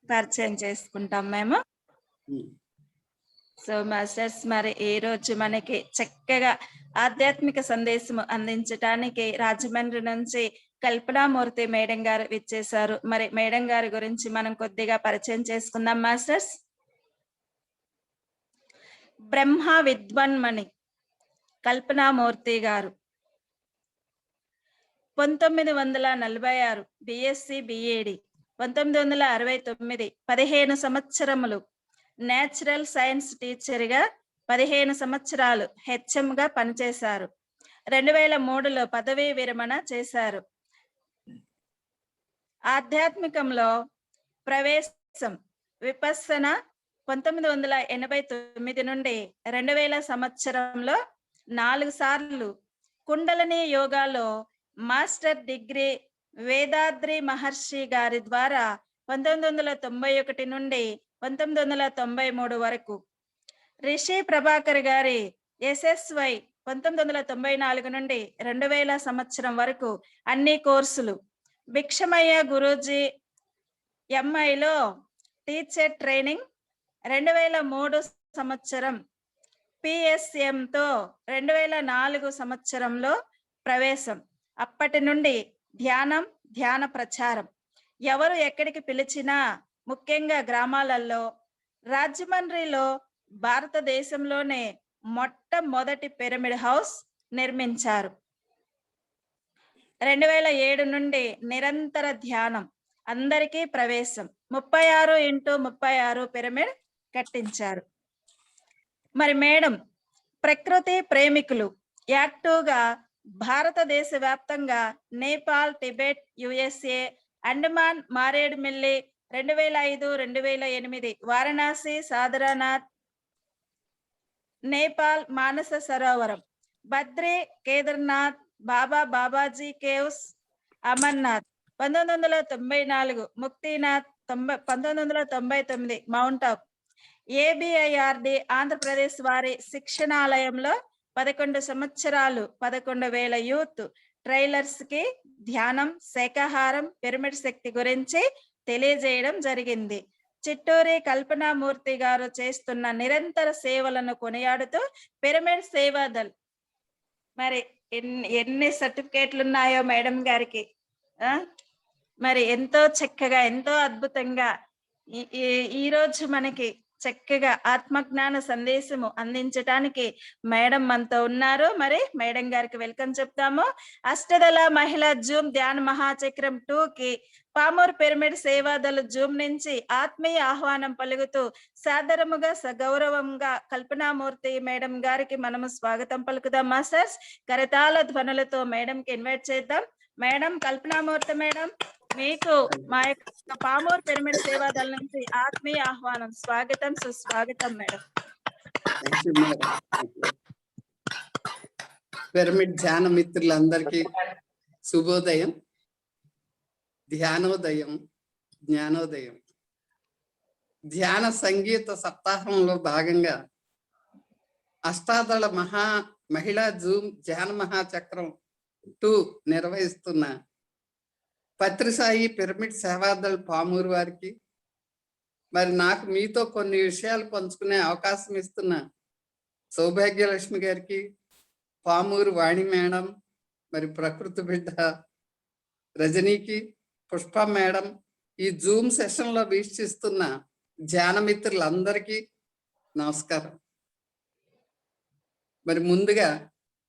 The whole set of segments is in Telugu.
పరిచయం చేసుకుంటాం మేము. సో మాస్టర్స్, మరి ఈ రోజు మనకి చక్కగా ఆధ్యాత్మిక సందేశం అందించడానికి రాజమండ్రి నుంచి కల్పనామూర్తి మేడం గారు విచ్చేశారు. మరి మేడం గారి గురించి మనం కొద్దిగా పరిచయం చేసుకుందాం మాస్టర్స్. బ్రహ్మ విద్వన్మణి కల్పనామూర్తి గారు 1946 బిఎస్సి బిఏడి, 1969 15 సంవత్సరములు నేచురల్ సైన్స్ టీచర్గా 15 సంవత్సరాలు హెచ్ఎంగా పనిచేశారు. 2003లో పదవీ విరమణ చేశారు. ఆధ్యాత్మికంలో ప్రవేశం విపස්සన 1989 నుండి 2000 సంవత్సరంలో 4 సార్లు, కుండలిని యోగాలో మాస్టర్ డిగ్రీ వేదాద్రి మహర్షి గారి ద్వారా 1991 నుండి 1993 వరకు, రిషి ప్రభాకర్ గారి ఎస్ఎస్వై 1994 నుండి 2000 సంవత్సరం వరకు అన్ని కోర్సులు, భిక్షమయ్య గురూజీ ఎంఐలో టీచర్ ట్రైనింగ్, 2003 సంవత్సరం పిఎస్ఎంతో 2004 సంవత్సరంలో ప్రవేశం. అప్పటి నుండి ధ్యానం, ధ్యాన ప్రచారం. ఎవరు ఎక్కడికి పిలిచినా, ముఖ్యంగా గ్రామాలలో, రాజమండ్రిలో భారతదేశంలోనే మొట్టమొదటి పిరమిడ్ హౌస్ నిర్మించారు. 2007 నుండి నిరంతర ధ్యానం, అందరికీ ప్రవేశం, 36x36 పిరమిడ్ కట్టించారు. మరి మేడం ప్రకృతి ప్రేమికులు యాక్టివ్గా భారతదేశ వ్యాప్తంగా నేపాల్, టిబెట్, యుఎస్ఏ, అండమాన్, మారేడుమిల్లి 2005, 2008, వారణాసి, సాదరానాథ్, Nepal, Manasa Sarovaram, Badri, Kedarnath, Babaji caves, Amarnath 1994, Muktinath 1999, mount of, ABIRD Andhra Pradesh వారి శిక్షణాలయంలో 11 సంవత్సరాలు 11,000 యూత్ ట్రైలర్స్ కి ధ్యానం, శాకాహారం, పిరమిడ్ శక్తి గురించి తెలియజేయడం జరిగింది. చిట్టూరి కల్పనామూర్తి గారు చేస్తున్న నిరంతర సేవలను కొనియాడుతూ పిరమిడ్ సేవాదల్, మరి ఎన్ని సర్టిఫికేట్లు ఉన్నాయో మేడం గారికి, మరి ఎంతో చక్కగా, ఎంతో అద్భుతంగా ఈ రోజు మనకి చక్కగా ఆత్మజ్ఞాన సందేశము అందించడానికి మేడం మనతో ఉన్నారు. మరి మేడం గారికి వెల్కమ్ చెప్తాము. అష్టదళ మహిళా జూమ్ ధ్యాన మహాచక్రం 2కి పామూర్ పిరమిడ్ సేవాదళ జూమ్ నుంచి ఆత్మీయ ఆహ్వానం పలుకుతూ సాదరముగా, సగౌరవంగా కల్పనామూర్తి మేడం గారికి మనము స్వాగతం పలుకుదాం మాస్టర్స్. కరతాళ ధ్వనులతో మేడంకి ఇన్వైట్ చేద్దాం. మేడం, కల్పనామూర్తి మేడం, మీకు మా యొక్క పామూర్ పిరమిడ్ సేవాదళ నుంచి ఆత్మీయ ఆహ్వానం. స్వాగతం, సుస్వాగతం మేడం. పిరమిడ్ ధ్యాన మిత్రులందరికీ శుభోదయం, ధ్యానోదయం, జ్ఞానోదయం. ధ్యాన సంగీత సప్తాహంలో భాగంగా అష్టాదళ మహిళా జూమ్ ధ్యాన మహాచక్రం 2 నిర్వహిస్తున్న పత్రిసాయి పిరమిడ్ సేవాదళ పామూరు వారికి, మరి నాకు మీతో కొన్ని విషయాలు పంచుకునే అవకాశం ఇస్తున్న సౌభాగ్యలక్ష్మి గారికి, పామూరు వాణి మేడం, మరి ప్రకృతి బిడ్డ రజనీకి, పుష్ప మేడం, ఈ జూమ్ సెషన్లో వీక్షిస్తున్న ధ్యాన మిత్రులందరికీ నమస్కారం. మరి ముందుగా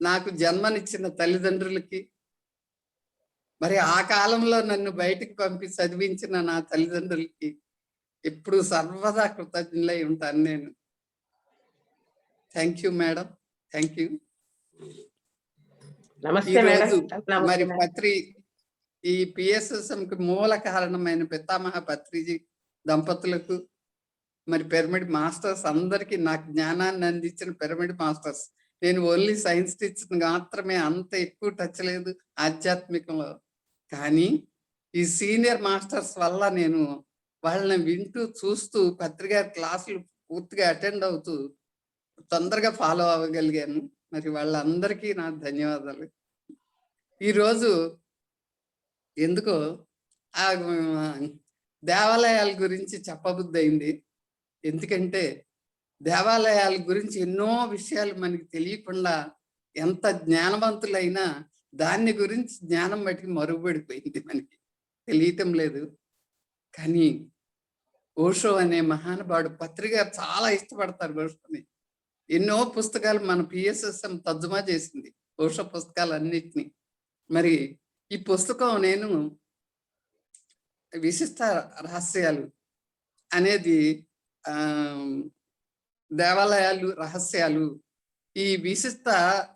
నాకు జన్మనిచ్చిన తల్లిదండ్రులకి, మరి ఆ కాలంలో నన్ను బయటికి పంపి చదివించిన నా తల్లిదండ్రులకి ఎప్పుడు సర్వదా కృతజ్ఞులై ఉంటాను నేను. Thank you madam, thank you. మరి ఈ పిఎస్ఎస్ఎంకి మూల కారణమైన పితామహ పత్రిజీ దంపతులకు, మరి పిరమిడ్ మాస్టర్స్ అందరికీ, నాకు జ్ఞానాన్ని అందించిన పిరమిడ్ మాస్టర్స్. నేను ఓన్లీ సైన్స్ టీచర్ మాత్రమే, అంత ఎక్కువ టచ్ లేదు ఆధ్యాత్మికంలో. కానీ ఈ సీనియర్ మాస్టర్స్ వల్ల నేను వాళ్ళని వింటూ, చూస్తూ, పత్రిక క్లాసులు పూర్తిగా అటెండ్ అవుతూ తొందరగా ఫాలో అవ్వగలిగాను. మరి వాళ్ళందరికీ నా ధన్యవాదాలు. ఈరోజు ఎందుకో దేవాలయాల గురించి చెప్పబుద్ధి అయింది. ఎందుకంటే దేవాలయాల గురించి ఎన్నో విషయాలు మనకి తెలియకుండా ఎంత జ్ఞానవంతులైనా దాన్ని గురించి జ్ఞానం బట్టి మరుగుపడిపోయింది, మనకి తెలియటం లేదు. కానీ ఓషో అనే మహానుభావుడు పత్రిక చాలా ఇష్టపడతారు ఓషోని. ఎన్నో పుస్తకాలు మన పిఎస్ఎస్ఎం తర్జుమా చేసింది, ఓషో పుస్తకాలన్నిటినీ. మరి ఈ పుస్తకం నేను విశిష్ట రహస్యాలు అనేది దేవాలయాలు రహస్యాలు, ఈ విశిష్ట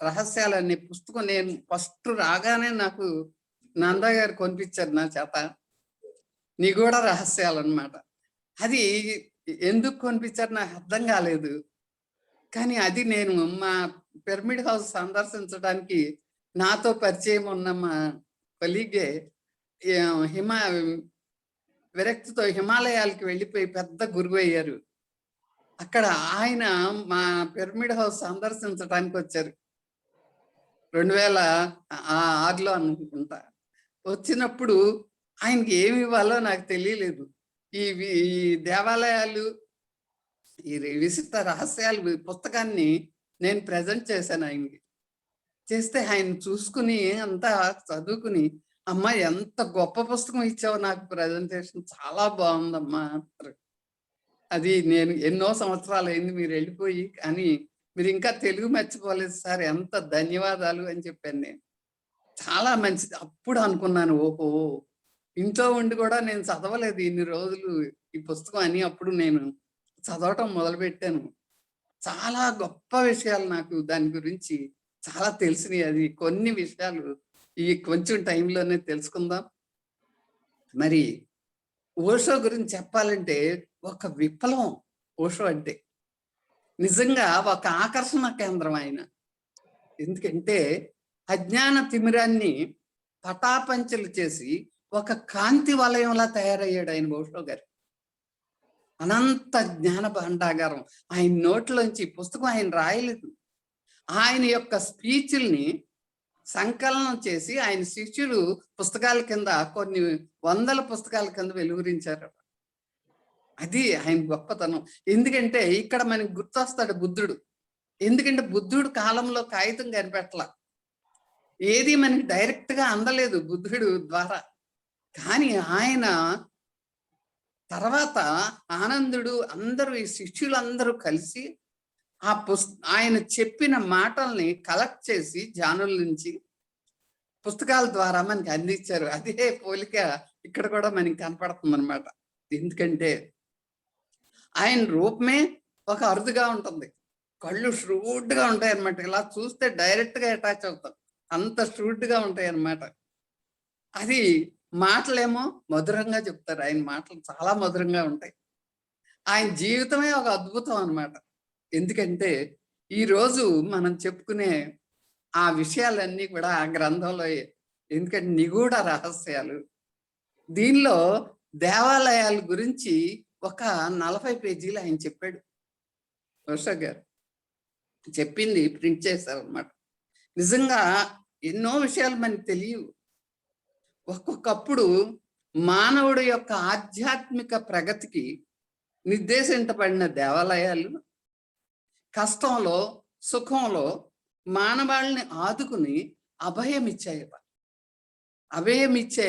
రహస్యాలు అనే పుస్తకం నేను ఫస్ట్ రాగానే నాకు నందా గారు కొనిపించారు నా చేత. నిగూఢ రహస్యాలు అన్నమాట. అది ఎందుకు కొనిపించారు నాకు అర్థం కాలేదు. కానీ అది నేను మా పిరమిడ్ హౌస్ సందర్శించడానికి నాతో పరిచయం ఉన్న మా కొలీగే విరక్తితో హిమాలయాలకి వెళ్ళిపోయి పెద్ద గురువు అయ్యారు. అక్కడ ఆయన మా పిరమిడ్ హౌస్ సందర్శించడానికి వచ్చారు 2006లో అనుకుంటా. వచ్చినప్పుడు ఆయనకి ఏమి ఇవ్వాలో నాకు తెలియలేదు. ఈ దేవాలయాలు, ఈ విశిష్ట రహస్యాలు పుస్తకాన్ని నేను ప్రజెంట్ చేశాను ఆయనకి. చేస్తే ఆయన చూసుకుని అంతా చదువుకుని, అమ్మా ఎంత గొప్ప పుస్తకం ఇచ్చావు నాకు ప్రజెంటేషన్, చాలా బాగుందమ్మా అంటారు. అది నేను ఎన్నో సంవత్సరాలు అయింది మీరు వెళ్ళిపోయి, కానీ మీరు ఇంకా తెలుగు మర్చిపోలేదు సార్, ఎంత ధన్యవాదాలు అని చెప్పాను నేను. చాలా మంచిది. అప్పుడు అనుకున్నాను, ఓహో ఇంట్లో ఉండి కూడా నేను చదవలేదు ఇన్ని రోజులు ఈ పుస్తకం అని. అప్పుడు నేను చదవటం మొదలుపెట్టాను. చాలా గొప్ప విషయాలు నాకు దాని గురించి చాలా తెలిసినాయి. అది కొన్ని విషయాలు ఈ కొంచెం టైంలోనే తెలుసుకుందాం. మరి ఓషో గురించి చెప్పాలంటే ఒక విప్లవం ఓషో అంటే. నిజంగా ఒక ఆకర్షణ కేంద్రం ఆయన. ఎందుకంటే అజ్ఞాన తిమిరాన్ని పటాపంచలు చేసి ఒక కాంతి వలయంలా తయారయ్యాడు ఆయన ఓషో గారు. అనంత జ్ఞాన భాండాగారం ఆయన నోట్లోంచి. పుస్తకం ఆయన రాయలేదు, ఆయన యొక్క స్పీచ్ల్ని సంకలనం చేసి ఆయన శిష్యులు పుస్తకాల కింద, కొన్ని వందల పుస్తకాల కింద వెలువరించారు. అది ఆయన గొప్పతనం. ఎందుకంటే ఇక్కడ మనకి గుర్తొస్తాడు బుద్ధుడు. ఎందుకంటే బుద్ధుడు కాలంలో కాగితం కనిపెట్టల, ఏది మనకి డైరెక్ట్ గా అందలేదు బుద్ధుడు ద్వారా. కానీ ఆయన తర్వాత ఆనందుడు అందరూ, ఈ శిష్యులందరూ కలిసి ఆయన చెప్పిన మాటల్ని కలెక్ట్ చేసి జానుల నుంచి పుస్తకాల ద్వారా మనకి అందించారు. అదే పోలిక ఇక్కడ కూడా మనకి కనపడుతుంది అనమాట. ఎందుకంటే ఆయన రూపమే ఒక అరుదుగా ఉంటుంది, కళ్ళు ష్రూడ్గా ఉంటాయి అన్నమాట. ఇలా చూస్తే డైరెక్ట్ గా అటాచ్ అవుతాం, అంత ష్రూడ్గా ఉంటాయి అన్నమాట. అది మాటలేమో మధురంగా చెప్తారు, ఆయన మాటలు చాలా మధురంగా ఉంటాయి. ఆయన జీవితమే ఒక అద్భుతం అన్నమాట. ఎందుకంటే ఈరోజు మనం చెప్పుకునే ఆ విషయాలన్నీ కూడా ఆ గ్రంథంలో. ఎందుకంటే నిగూఢ రహస్యాలు, దీనిలో దేవాలయాల గురించి ఒక 40 పేజీలు ఆయన చెప్పాడు. ఓషో గారు చెప్పింది ప్రింట్ చేశారు అన్నమాట. నిజంగా ఎన్నో విషయాలు మనకు తెలియవు. ఒక్కొక్కప్పుడు మానవుడి యొక్క ఆధ్యాత్మిక ప్రగతికి నిర్దేశించబడిన దేవాలయాలు కష్టంలో సుఖంలో మానవాళ్ళని ఆదుకుని అభయం ఇచ్చాయట. అభయం ఇచ్చే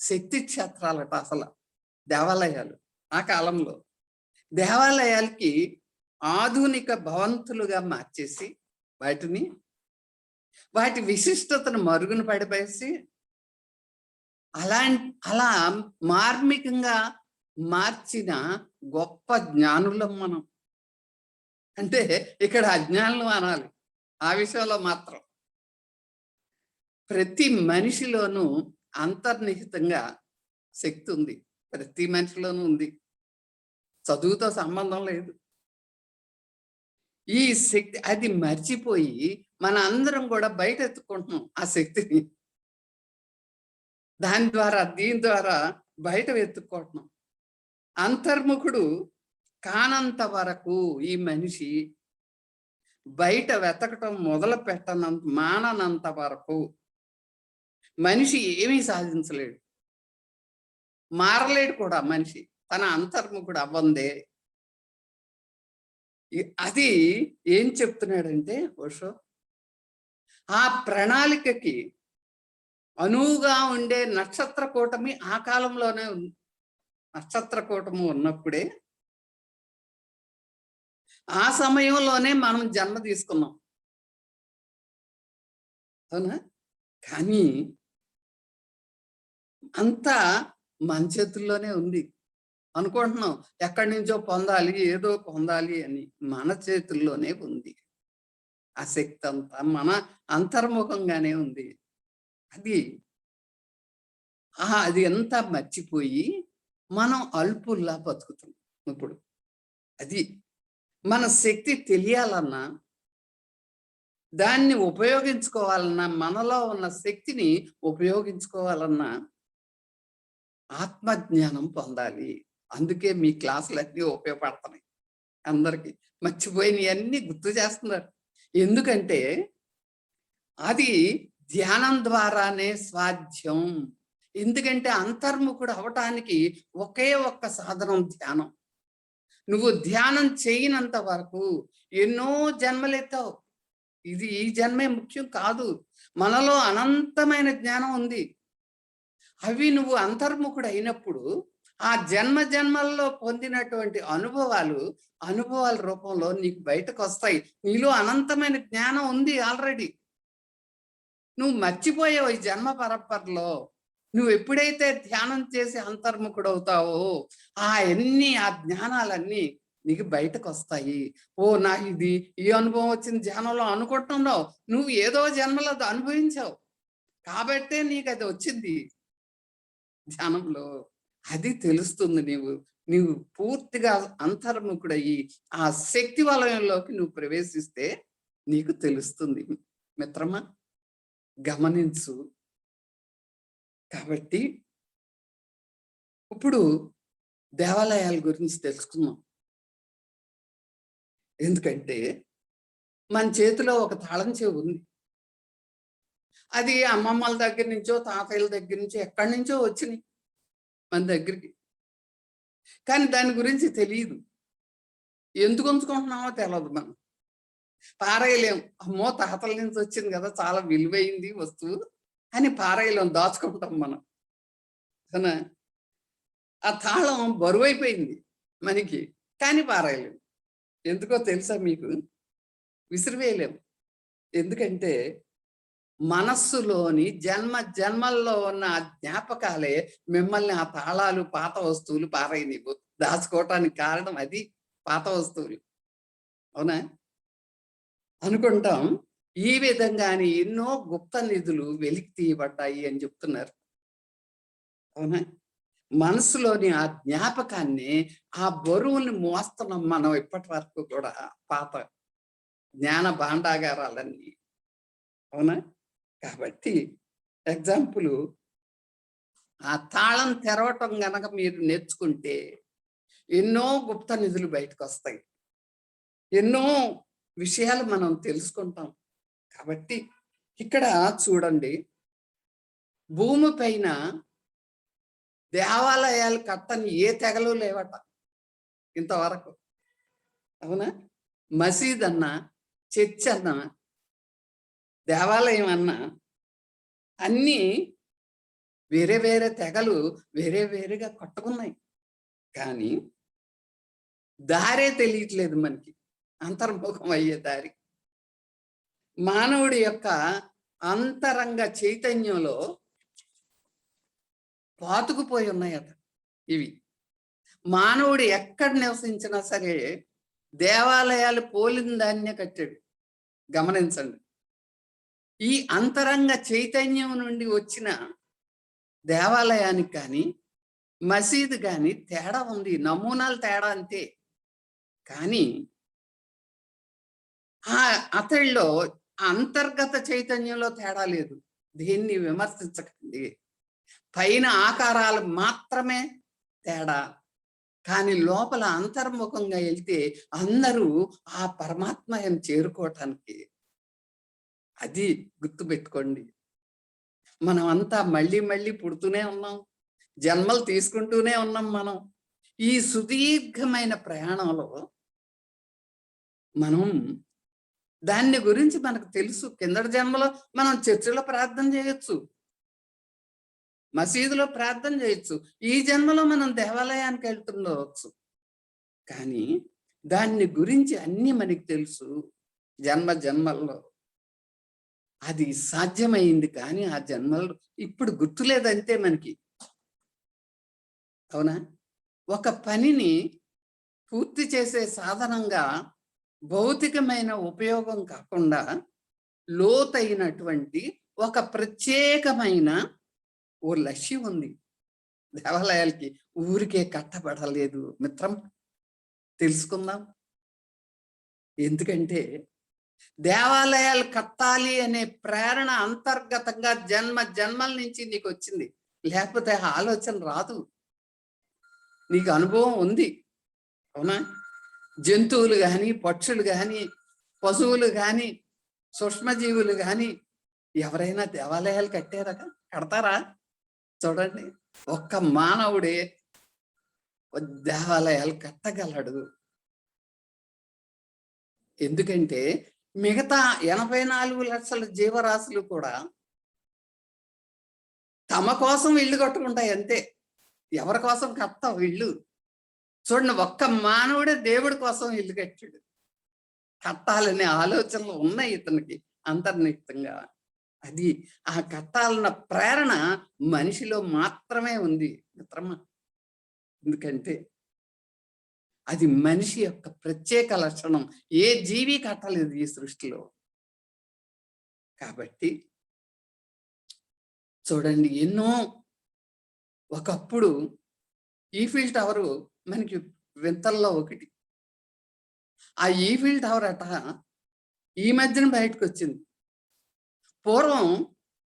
శక్తి క్షేత్రాలట అసలు దేవాలయాలు. ఆ కాలంలో దేవాలయాలకి ఆధునిక భవంతులుగా మార్చేసి వాటి విశిష్టతను మరుగున పడిపేసి అలా మార్మికంగా మార్చిన గొప్ప జ్ఞానులం మనం. అంటే ఇక్కడ అజ్ఞానులు అనాలి. ఆ విషయంలో మాత్రం ప్రతి మనిషిలోనూ అంతర్నిహితంగా శక్తి ఉంది, ప్రతి మనిషిలోనూ ఉంది. చదువుతో సంబంధం లేదు. ఈ శక్తి అది మర్చిపోయి మన అందరం కూడా బయట ఎత్తుకుంటున్నాం ఆ శక్తిని. దీని ద్వారా బయట వెతుక్కుంటున్నాం. అంతర్ముఖుడు కానంత వరకు ఈ మనిషి బయట వెతకటం మొదలు మాననంత వరకు మనిషి ఏమీ సాధించలేడు. మారలేడు కూడా మనిషి, తన అంతర్ముఖుడు అవ్వందే. అది ఏం చెప్తున్నాడంటే ఓషో, ఆ ప్రణాళికకి అనువుగా ఉండే నక్షత్ర కూటమి ఆ కాలంలోనే ఉంది. నక్షత్ర కూటమి ఉన్నప్పుడే, ఆ సమయంలోనే మనం జన్మ తీసుకున్నాం, అవునా? కానీ అంతా మన చేతుల్లోనే ఉంది అనుకుంటున్నాం. ఎక్కడి నుంచో పొందాలి, ఏదో పొందాలి అని. మన చేతుల్లోనే ఉంది. ఆ శక్తి అంతా మన అంతర్ముఖంగానే ఉంది. అది ఎంత మర్చిపోయి మనం అల్పుల్లా బతుకుతున్నాం ఇప్పుడు. అది మన శక్తి తెలియాలన్నా, దాన్ని ఉపయోగించుకోవాలన్నా, మనలో ఉన్న శక్తిని ఉపయోగించుకోవాలన్నా ఆత్మజ్ఞానం పొందాలి. అందుకే మీ క్లాసులన్నీ ఉపయోగపడుతున్నాయి అందరికీ. మర్చిపోయినవన్నీ గుర్తు చేస్తున్నారు. ఎందుకంటే అది ధ్యానం ద్వారానే సాధ్యం. ఎందుకంటే అంతర్ముఖుడు అవటానికి ఒకే ఒక్క సాధనం ధ్యానం. నువ్వు ధ్యానం చేయనంత వరకు ఎన్నో జన్మలెత్తావు. ఇది ఈ జన్మే ముఖ్యం కాదు. మనలో అనంతమైన జ్ఞానం ఉంది. అవి నువ్వు అంతర్ముఖుడు అయినప్పుడు ఆ జన్మ జన్మల్లో పొందినటువంటి అనుభవాల రూపంలో నీకు బయటకు వస్తాయి. నీలో అనంతమైన జ్ఞానం ఉంది ఆల్రెడీ. నువ్వు మర్చిపోయావు ఈ జన్మ పరంపరలో. నువ్వు ఎప్పుడైతే ధ్యానం చేసి అంతర్ముఖుడు అవుతావో ఆ జ్ఞానాలన్నీ నీకు బయటకు వస్తాయి. ఓ నా ఇది ఈ అనుభవం వచ్చిన ధ్యానంలో అనుకుంటున్నావు. నువ్వు ఏదో జన్మలో అది అనుభవించావు కాబట్టే నీకు అది వచ్చింది ధ్యానంలో. అది తెలుస్తుంది. నీవు పూర్తిగా అంతర్ముఖుడయ్యి ఆ శక్తి వలయంలోకి నువ్వు ప్రవేశిస్తే నీకు తెలుస్తుంది. మిత్రమా, గమనించు. కాబట్టి ఇప్పుడు దేవాలయాల గురించి తెలుసుకుందాం. ఎందుకంటే మన చేతిలో ఒక తాళం చెవి ఉంది. అది అమ్మమ్మల దగ్గర నుంచో తాతయ్యల దగ్గర నుంచో ఎక్కడి నుంచో వచ్చినాయి మన దగ్గరికి. కానీ దాని గురించి తెలియదు. ఎందుకు ఉంచుకుంటున్నామో తెలియదు. మనం పారేయలేం. అమ్మో తాతల నుంచి వచ్చింది కదా, చాలా విలువైంది వస్తువు అని పారేయలేం, దాచుకుంటాం మనం. అవునా? ఆ తాళం బరువైపోయింది మనకి, కానీ పారేయలేం. ఎందుకో తెలుసా మీకు? విసిరివేయలేం. ఎందుకంటే మనస్సులోని జన్మల్లో ఉన్న ఆ జ్ఞాపకాలే మిమ్మల్ని ఆ తాళాలు, పాత వస్తువులు పారేయనివ్వు. దాచుకోవటానికి కారణం అది, పాత వస్తువులు. అవునా? అనుకుంటాం. ఈ విధంగానే ఎన్నో గుప్త నిధులు వెలికి తీయబడ్డాయి అని చెప్తున్నారు. అవునా? మనసులోని ఆ జ్ఞాపకాన్ని, ఆ బరువుని మోస్తున్నాం మనం ఇప్పటి వరకు కూడా, పాత జ్ఞాన భాండాగారాలన్నీ. అవునా? కాబట్టి ఎగ్జాంపుల్, ఆ తాళం తెరవటం గనక మీరు నేర్చుకుంటే ఎన్నో గుప్త నిధులు బయటకు వస్తాయి. ఎన్నో విషయాలు మనం తెలుసుకుంటాం. కాబట్టి ఇక్కడ చూడండి, భూమి పైన దేవాలయాలు కట్టని ఏ తెగలు లేవట ఇంతవరకు. అవునా? మసీద్ అన్నా, చర్చ్ అన్నా, దేవాలయం అన్నా అన్నీ వేరే వేరే తెగలు వేరే వేరేగా కట్టుకున్నాయి. కానీ దారే తెలియట్లేదు మనకి, అంతర్ముఖం అయ్యే దారి. మానవుడి యొక్క అంతరంగ చైతన్యంలో పాతుకుపోయి ఉన్నాయట ఇవి. మానవుడు ఎక్కడ నివసించినా సరే దేవాలయాలు పోలిన దాన్నే కట్టాడు. గమనించండి. ఈ అంతరంగ చైతన్యం నుండి వచ్చిన దేవాలయానికి కానీ మసీదు కానీ తేడా ఉంది. నమూనాలు తేడా అంతే. కానీ అతడిలో అంతర్గత చైతన్యంలో తేడా లేదు. దీన్ని విమర్శించకండి. పైన ఆకారాలు మాత్రమే తేడా. కానీ లోపల అంతర్ముఖంగా వెళ్తే అందరూ ఆ పరమాత్మయం చేరుకోవటానికి. అది గుర్తుపెట్టుకోండి. మనం అంతా మళ్ళీ మళ్ళీ పుడుతూనే ఉన్నాం. జన్మలు తీసుకుంటూనే ఉన్నాం మనం. ఈ సుదీర్ఘమైన ప్రయాణంలో మనం దాన్ని గురించి మనకు తెలుసు. కిందటి జన్మలో మనం చర్చిలో ప్రార్థన చేయొచ్చు, మసీదులో ప్రార్థన చేయొచ్చు, ఈ జన్మలో మనం దేవాలయానికి వెళ్తుండవచ్చు. కానీ దాన్ని గురించి అన్ని మనకి తెలుసు జన్మ జన్మల్లో. అది సాధ్యమైంది, కానీ ఆ జన్మల్లో ఇప్పుడు గుర్తులేదంతే మనకి. అవునా? ఒక పనిని పూర్తి చేసే సాధనంగా భౌతికమైన ఉపయోగం కాకుండా లోతైనటువంటి ఒక ప్రత్యేకమైన ఓ లక్ష్యం ఉంది. దేవాలయాలకి ఊరికే కట్టబడలేదు మిత్రం, తెలుసుకుందాం. ఎందుకంటే దేవాలయాలు కట్టాలి అనే ప్రేరణ అంతర్గతంగా జన్మ జన్మల నుంచి నీకు వచ్చింది, లేకపోతే ఆలోచన రాదు. నీకు అనుభవం ఉంది, అవునా? జంతువులు కానీ, పక్షులు కానీ, పశువులు కానీ, సూక్ష్మజీవులు కానీ ఎవరైనా దేవాలయాలు కడతారా? చూడండి, ఒక్క మానవుడే దేవాలయాలు కట్టగలడు. ఎందుకంటే మిగతా 84 లక్షల జీవరాశులు కూడా తమ కోసం ఇల్లు కట్టుకుంటాయి అంతే, ఎవరి కోసం కట్టవు ఇల్లు. చూడండి, ఒక్క మానవుడే దేవుడి కోసం ఇల్లు కట్టాడు. కట్టాలనే ఆలోచనలు ఉన్నాయి ఇతనికి అంతర్నిహితంగా. అది ఆ కట్టాలన్న ప్రేరణ మనిషిలో మాత్రమే ఉంది మిత్రమా. ఎందుకంటే అది మనిషి యొక్క ప్రత్యేక లక్షణం. ఏ జీవి కట్టలేదు ఈ సృష్టిలో. కాబట్టి చూడండి, ఎన్నో ఒకప్పుడు ఈఫిల్ టవరు మనకి వింతల్లో ఒకటి. ఆ ఈఫిల్ టవర్ అట ఈ మధ్యన బయటకు వచ్చింది. పూర్వం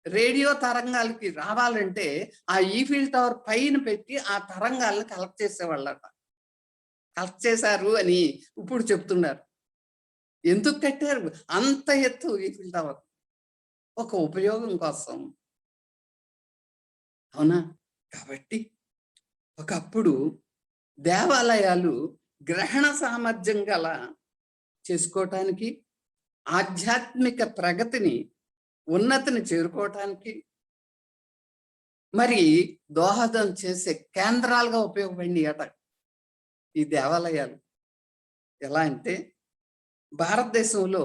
రేడియో తరంగాలకి రావాలంటే ఆ ఈఫిల్ టవర్ పైన పెట్టి ఆ తరంగాలను కలెక్ట్ చేసేవాళ్ళట. కలెక్ట్ చేశారు అని ఇప్పుడు చెప్తున్నారు. ఎందుకు కట్టారు అంత ఎత్తు ఈఫిల్ టవర్? ఒక ఉపయోగం కోసం, అవునా? కాబట్టి ఒకప్పుడు దేవాలయాలు గ్రహణ సామర్థ్యం గల చేసుకోవటానికి, ఆధ్యాత్మిక ప్రగతిని, ఉన్నతిని చేరుకోవటానికి మరి దోహదం చేసే కేంద్రాలుగా ఉపయోగపడింది అట ఈ దేవాలయాలు. ఎలా అంటే భారతదేశంలో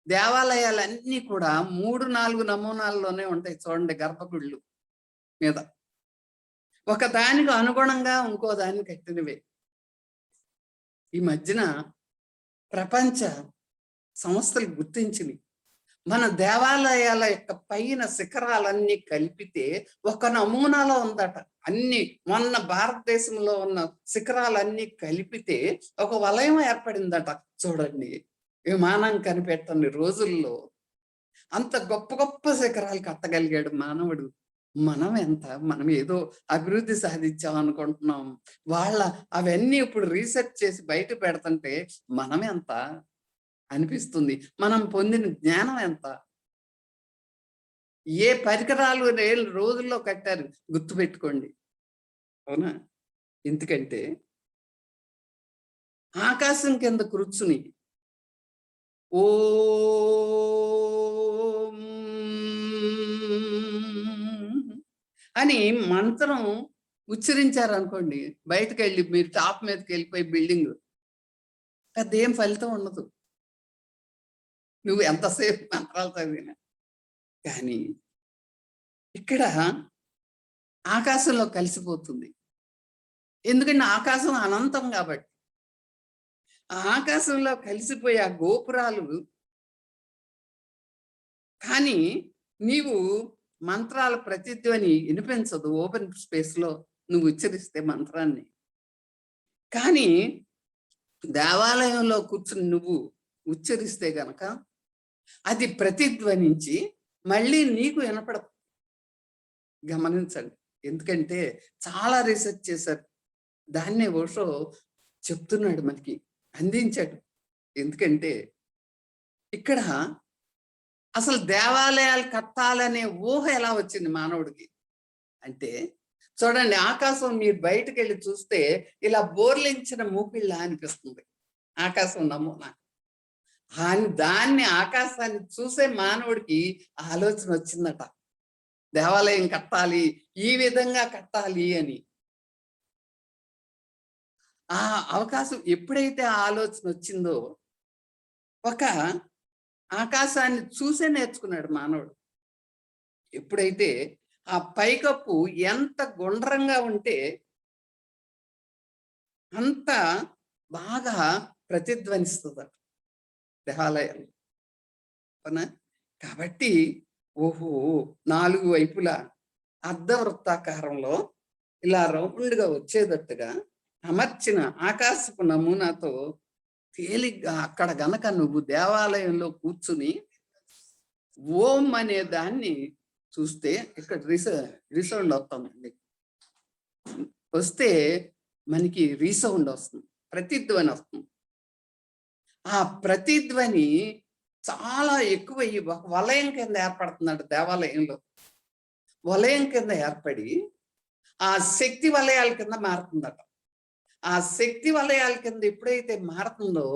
దేవాలయాలన్నీ కూడా 3-4 నమూనాల్లోనే ఉంటాయి. చూడండి, గర్భగుళ్ళు మీద ఒక దానికి అనుగుణంగా ఇంకో దాన్ని కట్టినవే. ఈ మధ్యన ప్రపంచ సంస్థలు గుర్తించినవి, మన దేవాలయాల యొక్క పైన శిఖరాలన్నీ కలిపితే ఒక నమూనాలో ఉందట. అన్ని మొన్న భారతదేశంలో ఉన్న శిఖరాలన్నీ కలిపితే ఒక వలయం ఏర్పడిందట. చూడండి, విమానం కనిపెట్టని రోజుల్లో అంత గొప్ప గొప్ప శిఖరాలు కట్టగలిగాడు మానవుడు. మనం ఎంత, మనం ఏదో అభివృద్ధి సాధించాం అనుకుంటున్నాం. అవన్నీ ఇప్పుడు రీసెర్చ్ చేసి బయట పెడుతుంటే మనం ఎంత అనిపిస్తుంది. మనం పొందిన జ్ఞానం ఎంత. ఏ పరికరాలు రోజుల్లో కట్టారు గుర్తుపెట్టుకోండి, అవునా? ఎందుకంటే ఆకాశం కింద కూర్చుని ఓం అని మంత్రం ఉచ్చరించారనుకోండి, బయటకు వెళ్ళి మీరు టాప్ మీదకి వెళ్ళిపోయి బిల్డింగ్, పెద్ద ఏం ఫలితం ఉండదు నువ్వు ఎంతసేపు మంత్రాలు చదివినా. కానీ ఇక్కడ ఆకాశంలో కలిసిపోతుంది. ఎందుకంటే ఆకాశం అనంతం కాబట్టి. ఆ ఆకాశంలో కలిసిపోయే ఆ గోపురాలు, కానీ నీవు మంత్రాల ప్రతిధ్వని వినిపించదు ఓపెన్ స్పేస్ లో నువ్వు ఉచ్చరిస్తే మంత్రాన్ని. కానీ దేవాలయంలో కూర్చుని నువ్వు ఉచ్చరిస్తే గనక అది ప్రతిధ్వనించి మళ్ళీ నీకు వినపడదు. గమనించండి, ఎందుకంటే చాలా రీసెర్చ్ చేశారు. దాన్నే ఓషో చెప్తున్నాడు, మనకి అందించాడు. ఎందుకంటే ఇక్కడ అసలు దేవాలయాలు కట్టాలనే ఊహ ఎలా వచ్చింది మానవుడికి అంటే, చూడండి, ఆకాశం మీరు బయటకు వెళ్ళి చూస్తే ఇలా బోర్లించిన మూపిళ్ళ అనిపిస్తుంది ఆకాశం నమూనా. దాన్ని ఆకాశాన్ని చూసే మానవుడికి ఆలోచన వచ్చిందట, దేవాలయం కట్టాలి, ఈ విధంగా కట్టాలి అని. ఆ అవకాశం ఎప్పుడైతే ఆ ఆలోచన వచ్చిందో, ఒక ఆకాశాన్ని చూసే నేర్చుకున్నాడు మానవుడు. ఎప్పుడైతే ఆ పైకప్పు ఎంత గుండ్రంగా ఉంటే అంత బాగా ప్రతిధ్వనిస్తుందట దేవాలయం. అవునా? కాబట్టి ఓహో, 4 వైపులా అర్ధవృత్తాకారంలో ఇలా రౌండ్గా వచ్చేటట్టుగా అమర్చిన ఆకాశపు నమూనాతో తేలిగ్గా అక్కడ గనక నువ్వు దేవాలయంలో కూర్చుని ఓం అనే దాన్ని చూస్తే, ఇక్కడ రీసౌండ్ వస్తుందండి, వస్తే మనకి రీసౌండ్ వస్తుంది, ప్రతిధ్వని వస్తుంది. ఆ ప్రతిధ్వని చాలా ఎక్కువ ఒక వలయం కింద ఏర్పడుతున్నాడు దేవాలయంలో. వలయం కింద ఏర్పడి ఆ శక్తి వలయాల కింద మారుతుందట. ఆ శక్తి వలయాల కింద ఎప్పుడైతే మారుతుందో,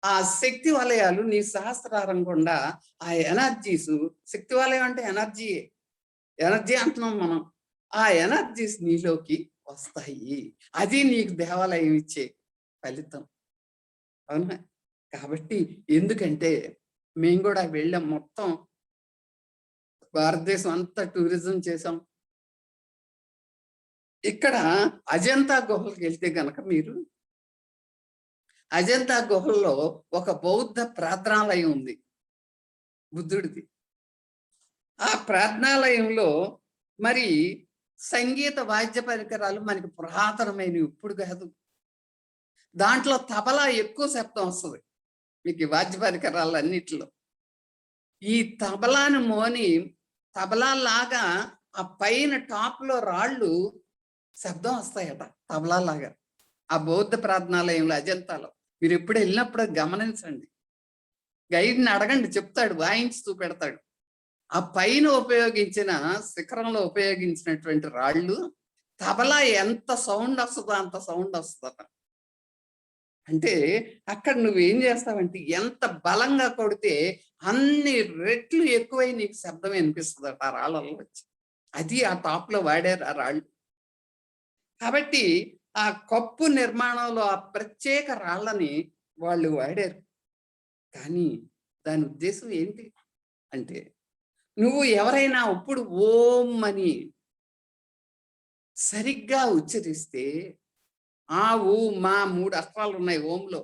ఆ శక్తి వలయాలు నీ సహస్రారం గుండా ఆ ఎనర్జీస్, శక్తి వలయం అంటే ఎనర్జీ అంటున్నాం మనం, ఆ ఎనర్జీస్ నీలోకి వస్తాయి. అది నీకు దేవాలయం ఇచ్చే ఫలితం. అవునా? కాబట్టి ఎందుకంటే మేము కూడా వెళ్ళాం, మొత్తం భారతదేశం అంతా టూరిజం చేసాం. ఇక్కడ అజంతా గుహలకు వెళ్తే గనక మీరు, అజంతా గుహల్లో ఒక బౌద్ధ ప్రార్థనాలయం ఉంది బుద్ధుడిది. ఆ ప్రార్థనాలయంలో మరి సంగీత వాద్య పరికరాలు మనకి పురాతనమైనవి, ఇప్పుడు కాదు. దాంట్లో తబలా ఎక్కువ శబ్దం వస్తుంది మీకు ఈ వాద్య పరికరాలు అన్నిటిలో. ఈ తబలాను మోని, తబలా లాగా ఆ పైన టాప్ లో రాళ్ళు శబ్దం వస్తాయట తబలా లాగా. ఆ బౌద్ధ ప్రార్థనాలయంలో అజంతాలో మీరు ఎప్పుడు వెళ్ళినప్పుడు గమనించండి, గైడ్ని అడగండి, చెప్తాడు, వాయించి చూపెడతాడు. ఆ పైన ఉపయోగించిన, శిఖరంలో ఉపయోగించినటువంటి రాళ్ళు తబలా ఎంత సౌండ్ వస్తుందో అంత సౌండ్ వస్తుందట. అంటే అక్కడ నువ్వేం చేస్తావంటే ఎంత బలంగా కొడితే అన్ని రెట్లు ఎక్కువై నీకు శబ్దం వినిపిస్తుందట ఆ రాళ్ళలో వచ్చి. అది ఆ టాప్ లో వాడారు ఆ రాళ్ళు. కాబట్టి ఆ కప్పు నిర్మాణంలో ఆ ప్రత్యేక రాళ్ళని వాళ్ళు వాడారు. కానీ దాని ఉద్దేశం ఏంటి అంటే, నువ్వు ఎవరైనా ఇప్పుడు ఓం అని సరిగ్గా ఉచ్చరిస్తే, ఆ ఊ మా 3 అక్షరాలు ఉన్నాయి ఓంలో.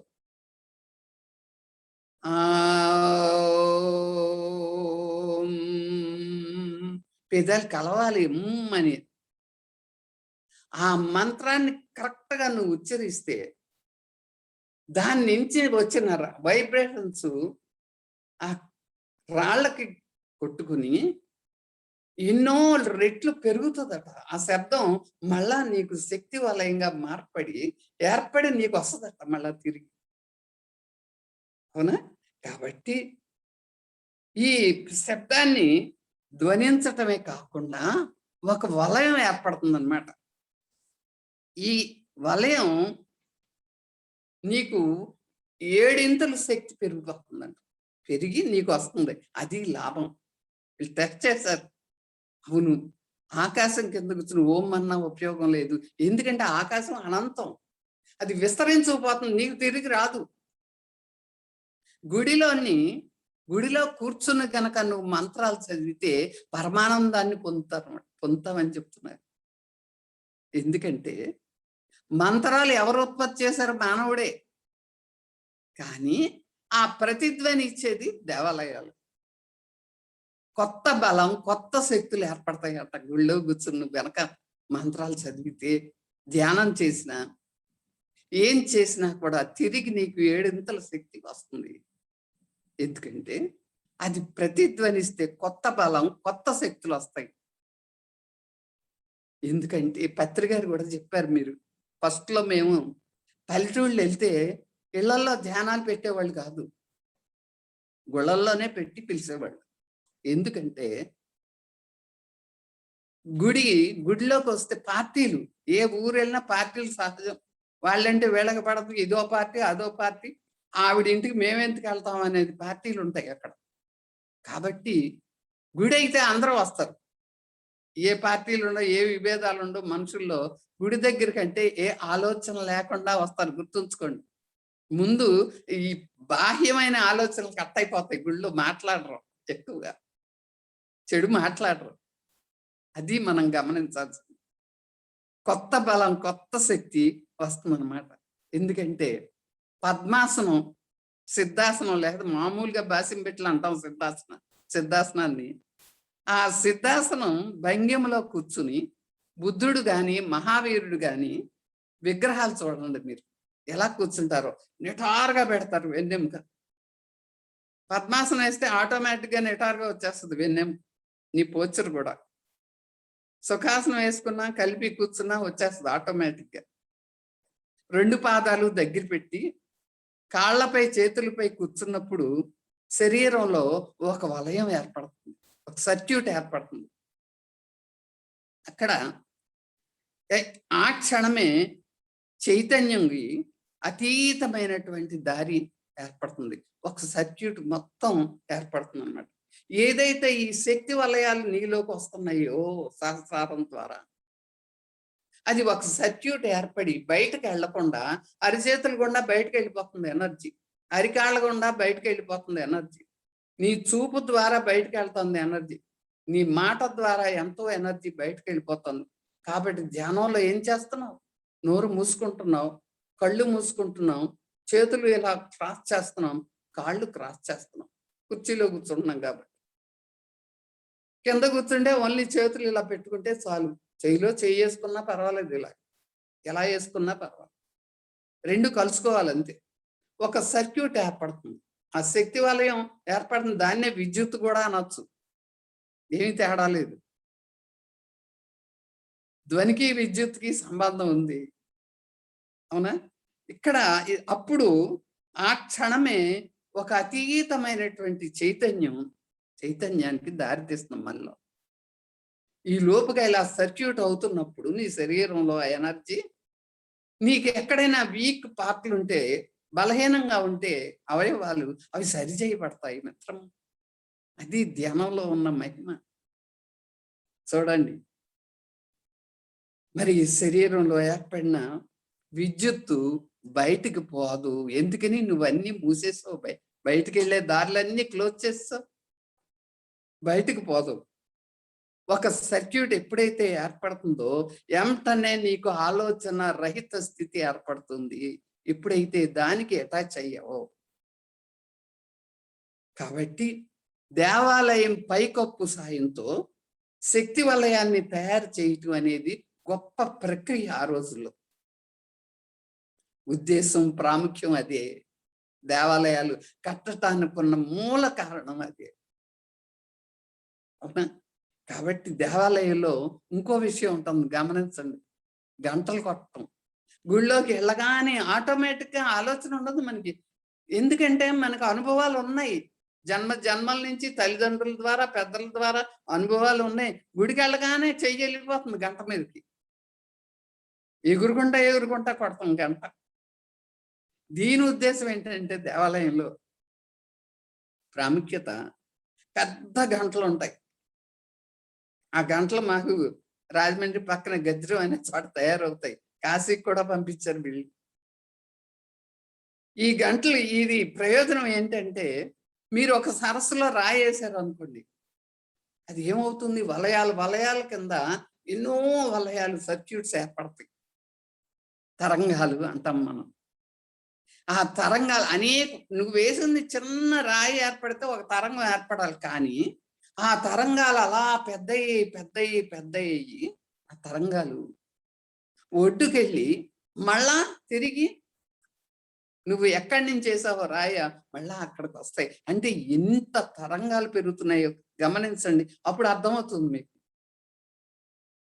పెదాలు కలవాలి అని. ఆ మంత్రాన్ని కరెక్ట్ గా నువ్వు ఉచ్చరిస్తే దాని నుంచి వచ్చిన వైబ్రేషన్స్ ఆ రాళ్ళకి కొట్టుకుని ఎన్నో రెట్లు పెరుగుతుందట. ఆ శబ్దం మళ్ళా నీకు శక్తి వలయంగా ఏర్పడి నీకు వస్తుందట మళ్ళా తిరిగి. అవునా? కాబట్టి ఈ శబ్దాన్ని ధ్వనించటమే కాకుండా ఒక వలయం ఏర్పడుతుంది అన్నమాట. ఈ వలయం నీకు 7 ఇంతలు శక్తి పెరిగిపోతుందంట. పెరిగి నీకు వస్తుంది, అది లాభం. వీళ్ళు టెస్ట్ చేశారు. అవును, ఆకాశం కింద కూర్చుని ఓం అన్న ఉపయోగం లేదు, ఎందుకంటే ఆకాశం అనంతం, అది విస్తరించకపోతుంది, నీకు తిరిగి రాదు. గుడిలో కూర్చుని కనుక నువ్వు మంత్రాలు చదివితే పరమానందాన్ని పొందుతామని చెప్తున్నారు. ఎందుకంటే మంత్రాలు ఎవరు ఉత్పత్తి చేశారు? మానవుడే. కానీ ఆ ప్రతిధ్వని ఇచ్చేది దేవాలయాలు. కొత్త బలం, కొత్త శక్తులు ఏర్పడతాయి అట గుళ్ళో కూర్చుని వెనక మంత్రాలు చదివితే, ధ్యానం చేసినా, ఏం చేసినా కూడా తిరిగి నీకు 7 ఇంతల శక్తి వస్తుంది. ఎందుకంటే అది ప్రతిధ్వనిస్తే కొత్త బలం, కొత్త శక్తులు వస్తాయి. ఎందుకంటే పత్రికారు కూడా చెప్పారు, మీరు ఫస్ట్ లో మేము పల్లెటూళ్ళు వెళ్తే ఇళ్లలో ధ్యానాలు పెట్టేవాళ్ళు కాదు, గుళ్ళల్లోనే పెట్టి పిలిచేవాళ్ళు. ఎందుకంటే గుడిలోకి వస్తే పార్టీలు, ఏ ఊరు వెళ్ళినా పార్టీలు సహజం. వాళ్ళంటే వీళ్ళకి పడదు, ఇదో పార్టీ అదో పార్టీ, ఆవిడ ఇంటికి మేమెందుకు వెళ్తాం అనేది పార్టీలు ఉంటాయి అక్కడ. కాబట్టి గుడి అయితే అందరూ వస్తారు, ఏ పార్టీలు ఉండవు, ఏ విభేదాలు ఉండవు మనుషుల్లో. గుడి దగ్గర కంటే ఏ ఆలోచన లేకుండా వస్తారు, గుర్తుంచుకోండి. ముందు ఈ బాహ్యమైన ఆలోచనలు కట్ అయిపోతాయి, గుళ్ళో మాట్లాడరు, ఎక్కువగా చెడు మాట్లాడరు. అది మనం గమనించాల్సింది. కొత్త బలం, కొత్త శక్తి వస్తుందన్నమాట. ఎందుకంటే పద్మాసనం, సిద్ధాసనం, లేదా మామూలుగా బాసింపెట్లు అంటాం సిద్ధాసనాన్ని. ఆ సిద్ధాసనం భంగిమలో కూర్చుని బుద్ధుడు గాని, మహావీరుడు గాని విగ్రహాలు చూడండి మీరు ఎలా కూర్చుంటారో. నిటారుగా పెడతారు వెన్నెముక. పద్మాసనం వేస్తే ఆటోమేటిక్ గా నిటారుగా వచ్చేస్తుంది వెన్నెముక, నీ పోచర్ కూడా. సుఖాసనం వేసుకున్నా, కలిపి కూర్చున్నా వచ్చేస్తుంది ఆటోమేటిక్ గా. 2 పాదాలు దగ్గర పెట్టి కాళ్లపై చేతులపై కూర్చున్నప్పుడు శరీరంలో ఒక వలయం ఏర్పడుతుంది, ఒక సర్క్యూట్ ఏర్పడుతుంది. అక్కడ ఆ క్షణమే చైతన్యంకి అతీతమైనటువంటి దారి ఏర్పడుతుంది, ఒక సర్క్యూట్ మొత్తం ఏర్పడుతుంది అన్నమాట. ఏదైతే ఈ శక్తి వలయాలు నీలోకి వస్తున్నాయో సహస్రారం ద్వారా, అది ఒక సర్క్యూట్ ఏర్పడి బయటకు వెళ్లకుండా అరిచేతులు గుండా బయటకు వెళ్ళిపోతుంది ఎనర్జీ, అరికాళ్ళ గుండా బయటకు వెళ్ళిపోతుంది ఎనర్జీ, నీ చూపు ద్వారా బయటకు వెళ్తుంది ఎనర్జీ, నీ మాట ద్వారా ఎంతో ఎనర్జీ బయటకు వెళ్ళిపోతుంది. కాబట్టి ధ్యానంలో ఏం చేస్తున్నావు? నోరు మూసుకుంటున్నావు, కళ్ళు మూసుకుంటున్నాం, చేతులు ఇలా క్రాస్ చేస్తున్నాం, కాళ్ళు క్రాస్ చేస్తున్నాం. కుర్చీలో కూర్చుంటున్నాం కాబట్టి. కింద కూర్చుంటే ఓన్లీ చేతులు ఇలా పెట్టుకుంటే చాలు, చెయ్యిలో చెయ్యి వేసుకున్నా పర్వాలేదు, ఇలా ఎలా వేసుకున్నా పర్వాలేదు, 2 కలుసుకోవాలి అంతే. ఒక సర్క్యూట్ ఏర్పడుతుంది, ఆ శక్తి వలయం ఏర్పడుతుంది. దాన్నే విద్యుత్ కూడా అనొచ్చు, ఏమీ తేడా లేదు. ధ్వనికి విద్యుత్కి సంబంధం ఉంది, అవునా? ఇక్కడ అప్పుడు ఆ క్షణమే ఒక అతీతమైనటువంటి చైతన్యానికి దారితీస్తున్నాం మనలో. ఈ లోపుగా ఇలా సర్క్యూట్ అవుతున్నప్పుడు నీ శరీరంలో ఎనర్జీ, నీకు ఎక్కడైనా వీక్ పార్ట్లు ఉంటే, బలహీనంగా ఉంటే అవయవాలు అవి సరిచేయబడతాయి మిత్రం. అది ధ్యానంలో ఉన్న మహిమ. చూడండి, మరి శరీరంలో ఏర్పడిన విద్యుత్తు బయటికి పోదు. ఎందుకని? నువ్వన్నీ మూసేసావు, బయటికి వెళ్ళే దారులన్నీ క్లోజ్ చేస్తావు, బయటికి పోదు. ఒక సర్క్యూట్ ఎప్పుడైతే ఏర్పడుతుందో వెంటనే నీకు ఆలోచన రహిత స్థితి ఏర్పడుతుంది, ఎప్పుడైతే దానికి అటాచ్ అయ్యావో. కాబట్టి దేవాలయం పైకప్పు సాయంతో శక్తి వలయాన్ని తయారు చేయటం అనేది గొప్ప ప్రక్రియ ఆ రోజుల్లో. ఉద్దేశం, ప్రాముఖ్యం అదే. దేవాలయాలు కట్టడానికి ఉన్న మూల కారణం అదే, అవునా? కాబట్టి దేవాలయంలో ఇంకో విషయం ఉంటుంది, గమనించండి. గంటలు కొట్టడం. గుళ్ళోకి వెళ్ళగానే ఆటోమేటిక్గా ఆలోచన ఉండదు మనకి. ఎందుకంటే మనకు అనుభవాలు ఉన్నాయి, జన్మల నుంచి తల్లిదండ్రుల ద్వారా, పెద్దల ద్వారా అనుభవాలు ఉన్నాయి. గుడికి వెళ్ళగానే చెయ్యి వెళ్ళిపోతుంది గంట మీదకి, ఎగురుకుంటా కొడతాం గంట. దీని ఉద్దేశం ఏంటంటే దేవాలయంలో ప్రాముఖ్యత, పెద్ద గంటలు ఉంటాయి. ఆ గంటలు మాకు రాజమండ్రి పక్కన గజ్రం అనే చోట తయారవుతాయి, కాశీకి కూడా పంపించారు వీళ్ళు. ఈ గంటలు, ఇది ప్రయోజనం ఏంటంటే, మీరు ఒక సరస్సులో రాయేశారు అనుకోండి, అది ఏమవుతుంది? వలయాల కింద ఎన్నో వలయాలు, సర్క్యూట్స్ ఏర్పడతాయి, తరంగాలు అంటాం మనం. ఆ తరంగాలు నువ్వు వేసింది చిన్న రాయి ఏర్పడితే ఒక తరంగం ఏర్పడాలి, కానీ ఆ తరంగాలు అలా పెద్దయ్యి ఆ తరంగాలు ఒడ్డుకెళ్ళి మళ్ళా తిరిగి నువ్వు ఎక్కడి నుంచి చేసావో రాయ మళ్ళా అక్కడికి వస్తాయి. అంటే ఎంత తరంగాలు పెరుగుతున్నాయో గమనించండి, అప్పుడు అర్థమవుతుంది మీకు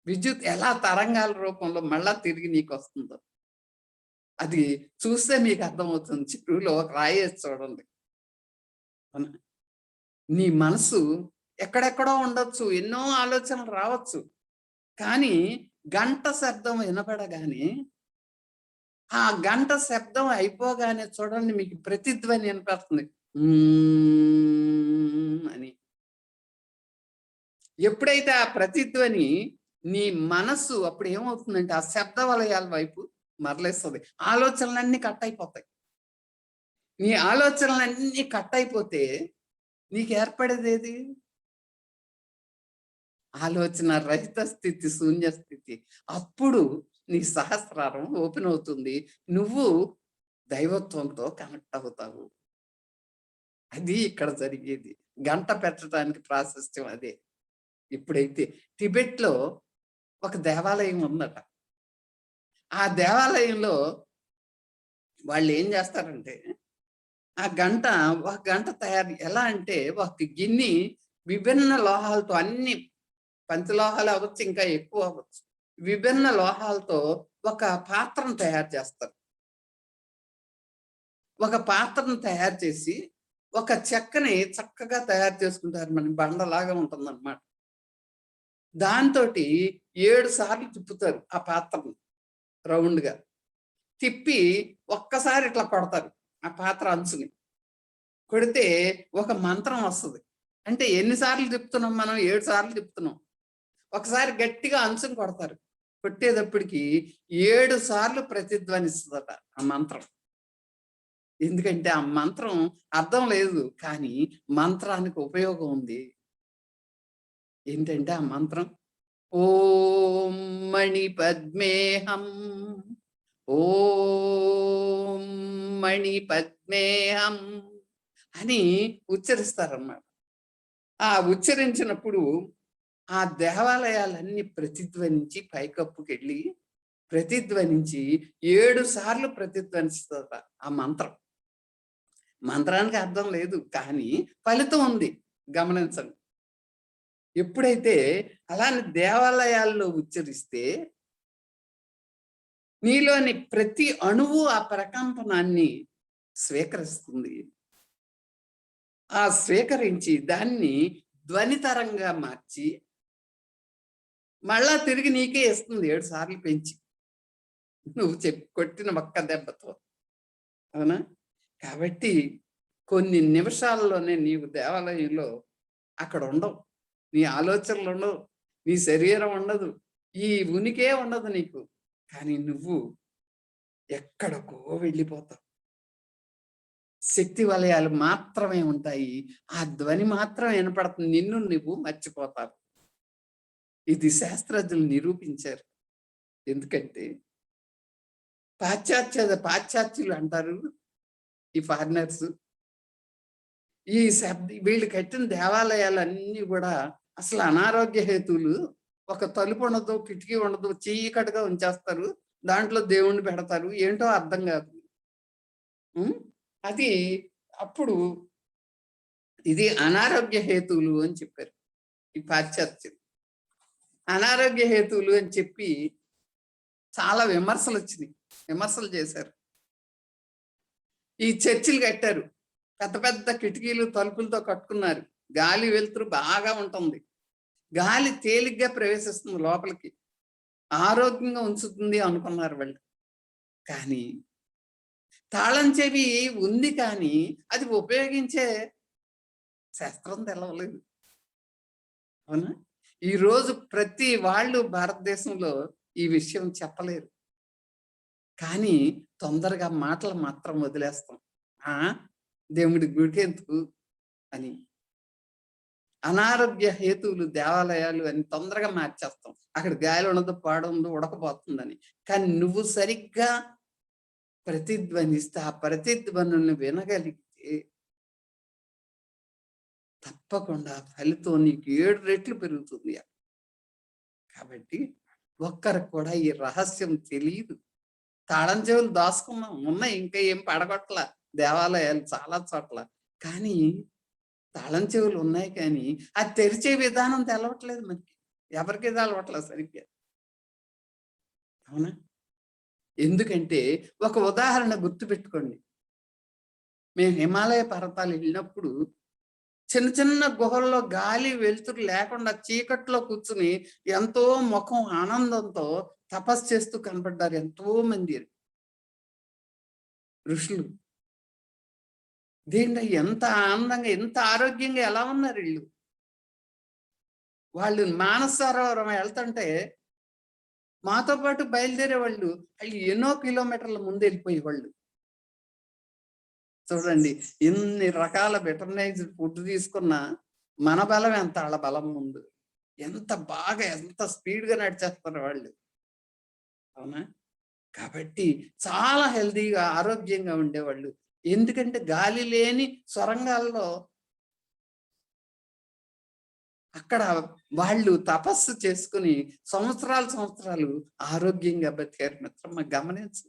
విద్యుత్ ఎలా తరంగాల రూపంలో మళ్ళా తిరిగి నీకు వస్తుందో. అది చూస్తే మీకు అర్థమవుతుంది. చెరువులో ఒక రాయేసి చూడండి. నీ మనసు ఎక్కడెక్కడో ఉండొచ్చు, ఎన్నో ఆలోచనలు రావచ్చు, కానీ గంట శబ్దం వినపడగానే ఆ గంట శబ్దం అయిపోగానే చూడండి మీకు ప్రతిధ్వని వినపడుతుంది అని. ఎప్పుడైతే ఆ ప్రతిధ్వని నీ మనస్సు అప్పుడు ఏమవుతుందంటే ఆ శబ్ద వలయాల వైపు మరలేస్తుంది. ఆలోచనలన్నీ కట్ అయిపోతాయి. నీ ఆలోచనలన్నీ కట్ అయిపోతే నీకు ఏర్పడేది ఏది? ఆలోచన రహిత స్థితి, శూన్య స్థితి. అప్పుడు నీ సహస్రారం ఓపెన్ అవుతుంది. నువ్వు దైవత్వంతో కనెక్ట్ అవుతావు. అది ఇక్కడ జరిగేది. గంట పెట్టడానికి ప్రాశస్త్యం అదే. ఇప్పుడైతే టిబెట్లో ఒక దేవాలయం ఉందట. ఆ దేవాలయంలో వాళ్ళు ఏం చేస్తారంటే ఒక గంట తయారు ఎలా అంటే ఒక గిన్నె విభిన్న లోహాలతో అన్ని పంచలోహాలు అవ్వచ్చు, ఇంకా ఎక్కువ అవ్వచ్చు. విభిన్న లోహాలతో ఒక పాత్రను తయారు చేస్తారు. ఒక పాత్రను తయారు చేసి ఒక చెక్కని చక్కగా తయారు చేసుకుంటారు. మన బండలాగా ఉంటుందన్నమాట. దాంతో 7 సార్లు తిప్పుతారు ఆ పాత్రను రౌండ్గా. తిప్పి ఒక్కసారి ఇట్లా కొడతారు ఆ పాత్ర అంచుని. కొడితే ఒక మంత్రం వస్తుంది. అంటే ఎన్నిసార్లు తిప్పుతున్నాం మనం? 7 సార్లు తిప్పుతున్నాం. ఒకసారి గట్టిగా అంచుని కొడతారు. కొట్టేటప్పటికి 7 సార్లు ప్రతిధ్వనిస్తుందట ఆ మంత్రం. ఎందుకంటే ఆ మంత్రం అర్థం లేదు, కానీ మంత్రానికి ఉపయోగం ఉంది. ఏంటంటే ఆ మంత్రం ఓం మణి పద్మేహం, ఓం మణి పద్మేహం అని ఉచ్చరిస్తారన్నమాట. ఆ ఉచ్చరించినప్పుడు ఆ దేవాలయాలన్నీ ప్రతిధ్వనించి పైకప్పుకి వెళ్ళి ప్రతిధ్వనించి 7 సార్లు ప్రతిధ్వనిస్తుందట ఆ మంత్రం. మంత్రానికి అర్థం లేదు, కానీ ఫలితం ఉంది. గమనించండి. ఎప్పుడైతే అలానే దేవాలయాల్లో ఉచ్చరిస్తే నీలోని ప్రతి అణువు ఆ ప్రకంపనాన్ని స్వీకరిస్తుంది. ఆ స్వీకరించి దాన్ని ధ్వనితరంగా మార్చి మళ్ళా తిరిగి నీకే ఇస్తుంది 7 సార్లు పెంచి, నువ్వు కొట్టిన ఒక్క దెబ్బతో. అవునా? కాబట్టి కొన్ని నిమిషాల్లోనే నీవు దేవాలయంలో అక్కడ ఉండవు. నీ ఆలోచనలు ఉండవు, నీ శరీరం ఉండదు, ఈ ఉనికే ఉండదు నీకు. కానీ నువ్వు ఎక్కడికో వెళ్ళిపోతావు. శక్తి వలయాలు మాత్రమే ఉంటాయి. ఆ ధ్వని మాత్రం వినపడుతుంది. నిన్ను నువ్వు మర్చిపోతావు. ఇది శాస్త్రజ్ఞులు నిరూపించారు. ఎందుకంటే పాశ్చాత్యులు అంటారు, ఈ ఫారినర్స్, ఈ వీళ్ళు కట్టిన దేవాలయాలన్నీ కూడా అసలు అనారోగ్య హేతువులు. ఒక తలుపు ఉండదు, కిటికీ ఉండదు, చీకటిగా ఉంచేస్తారు. దాంట్లో దేవుణ్ణి పెడతారు. ఏంటో అర్థం కాదు. అది అప్పుడు ఇది అనారోగ్య హేతువులు అని చెప్పారు ఈ పాశ్చాత్యులు. అనారోగ్య హేతువులు అని చెప్పి చాలా విమర్శలు చేశారు. ఈ చర్చిలు కట్టారు, పెద్ద పెద్ద కిటికీలు తలుపులతో కట్టుకున్నారు. గాలి వెలుతురు బాగా ఉంటుంది, గాలి తేలిగ్గా ప్రవేశిస్తుంది లోపలికి, ఆరోగ్యంగా ఉంచుతుంది అనుకున్నారు వాళ్ళు. కానీ తాళం చెవి ఉంది, కానీ అది ఉపయోగించే శాస్త్రం తెలవలేదు. అవునా? ఈరోజు ప్రతి వాళ్ళు భారతదేశంలో ఈ విషయం చెప్పలేరు, కానీ తొందరగా మాటలు మాత్రం వదిలేస్తాం. దేవుడి గుడికెందుకు అని. అనారోగ్య హేతువులు దేవాలయాలు అని తొందరగా మార్చేస్తాం. అక్కడ గాలి ఉండదు, పాడుందో, ఉడకపోతుందని. కానీ నువ్వు సరిగ్గా ప్రతిధ్వనిస్తే ఆ ప్రతిధ్వనుల్ని వినగలిగితే తప్పకుండా ఫలితం నీకు 7 రెట్లు పెరుగుతుంది. కాబట్టి ఒక్కరికి కూడా ఈ రహస్యం తెలియదు. తాళం చెవులు దాచుకున్నాం, ఉన్నాయి, ఇంకా ఏం పడగొట్టల దేవాలయాలు చాలా చోట్ల. కానీ తాళం చెవులు ఉన్నాయి, కానీ అది తెరిచే విధానం తెలవట్లేదు మనకి. ఎవరికి తెలవట్లేదు సరిగ్గా. అవునా? ఎందుకంటే ఒక ఉదాహరణ గుర్తుపెట్టుకోండి. మేము హిమాలయ పర్వతాలు వెళ్ళినప్పుడు చిన్న చిన్న గుహల్లో గాలి వెలుతురు లేకుండా చీకట్లో కూర్చుని ఎంతో ముఖం ఆనందంతో తపస్సు చేస్తూ కనపడ్డారు ఎంతో మంది ఋషులు. దీంట్లో ఎంత ఆనందంగా ఎంత ఆరోగ్యంగా ఎలా ఉన్నారు వీళ్ళు. వాళ్ళు మానస సరోవరం వెళ్తుంటే మాతో పాటు బయలుదేరే వాళ్ళు ఎన్నో కిలోమీటర్ల ముందు వెళ్ళిపోయేవాళ్ళు. చూడండి, ఎన్ని రకాల వెటర్నైజ్డ్ ఫుడ్ తీసుకున్నా మన బలం ఎంత, వాళ్ళ బలం ముందు. ఎంత బాగా ఎంత స్పీడ్గా నడిచేస్తారు వాళ్ళు. అవునా? కాబట్టి చాలా హెల్దీగా ఆరోగ్యంగా ఉండేవాళ్ళు. ఎందుకంటే గాలి లేని సొరంగాల్లో అక్కడ వాళ్ళు తపస్సు చేసుకుని సంవత్సరాలు ఆరోగ్యంగా బతికారు మిత్రమ్మ. గమనించు.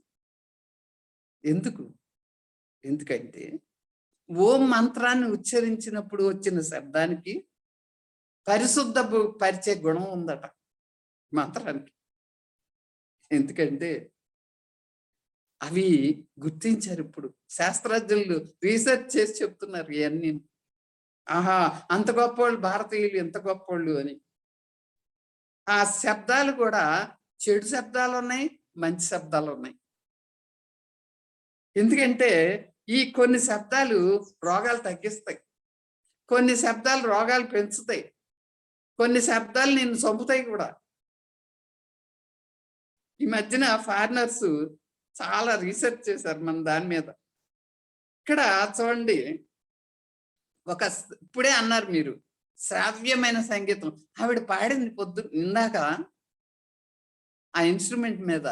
ఎందుకంటే ఓం మంత్రాన్ని ఉచ్చరించినప్పుడు వచ్చిన శబ్దానికి పరిశుద్ధ పరిచే గుణం ఉందట మంత్రానికి. ఎందుకంటే అవి గుర్తించారు. ఇప్పుడు శాస్త్రజ్ఞులు రీసెర్చ్ చేసి చెప్తున్నారు ఇవన్నీ. ఆహా, అంత గొప్పవాళ్ళు భారతీయులు, ఎంత గొప్పవాళ్ళు అని. ఆ శబ్దాలు కూడా చెడు శబ్దాలు ఉన్నాయి, మంచి శబ్దాలు ఉన్నాయి. ఎందుకంటే ఈ కొన్ని శబ్దాలు రోగాలు తగ్గిస్తాయి, కొన్ని శబ్దాలు రోగాలు పెంచుతాయి, కొన్ని శబ్దాలు నిన్ను చంపుతాయి కూడా. ఈ మధ్యన ఫారినర్స్ చాలా రీసెర్చ్ చేశారు మన దాని మీద. ఇక్కడ చూడండి, ఇప్పుడే అన్నారు మీరు శ్రావ్యమైన సంగీతం. ఆవిడ పాడింది ఇందాక ఆ ఇన్స్ట్రుమెంట్ మీద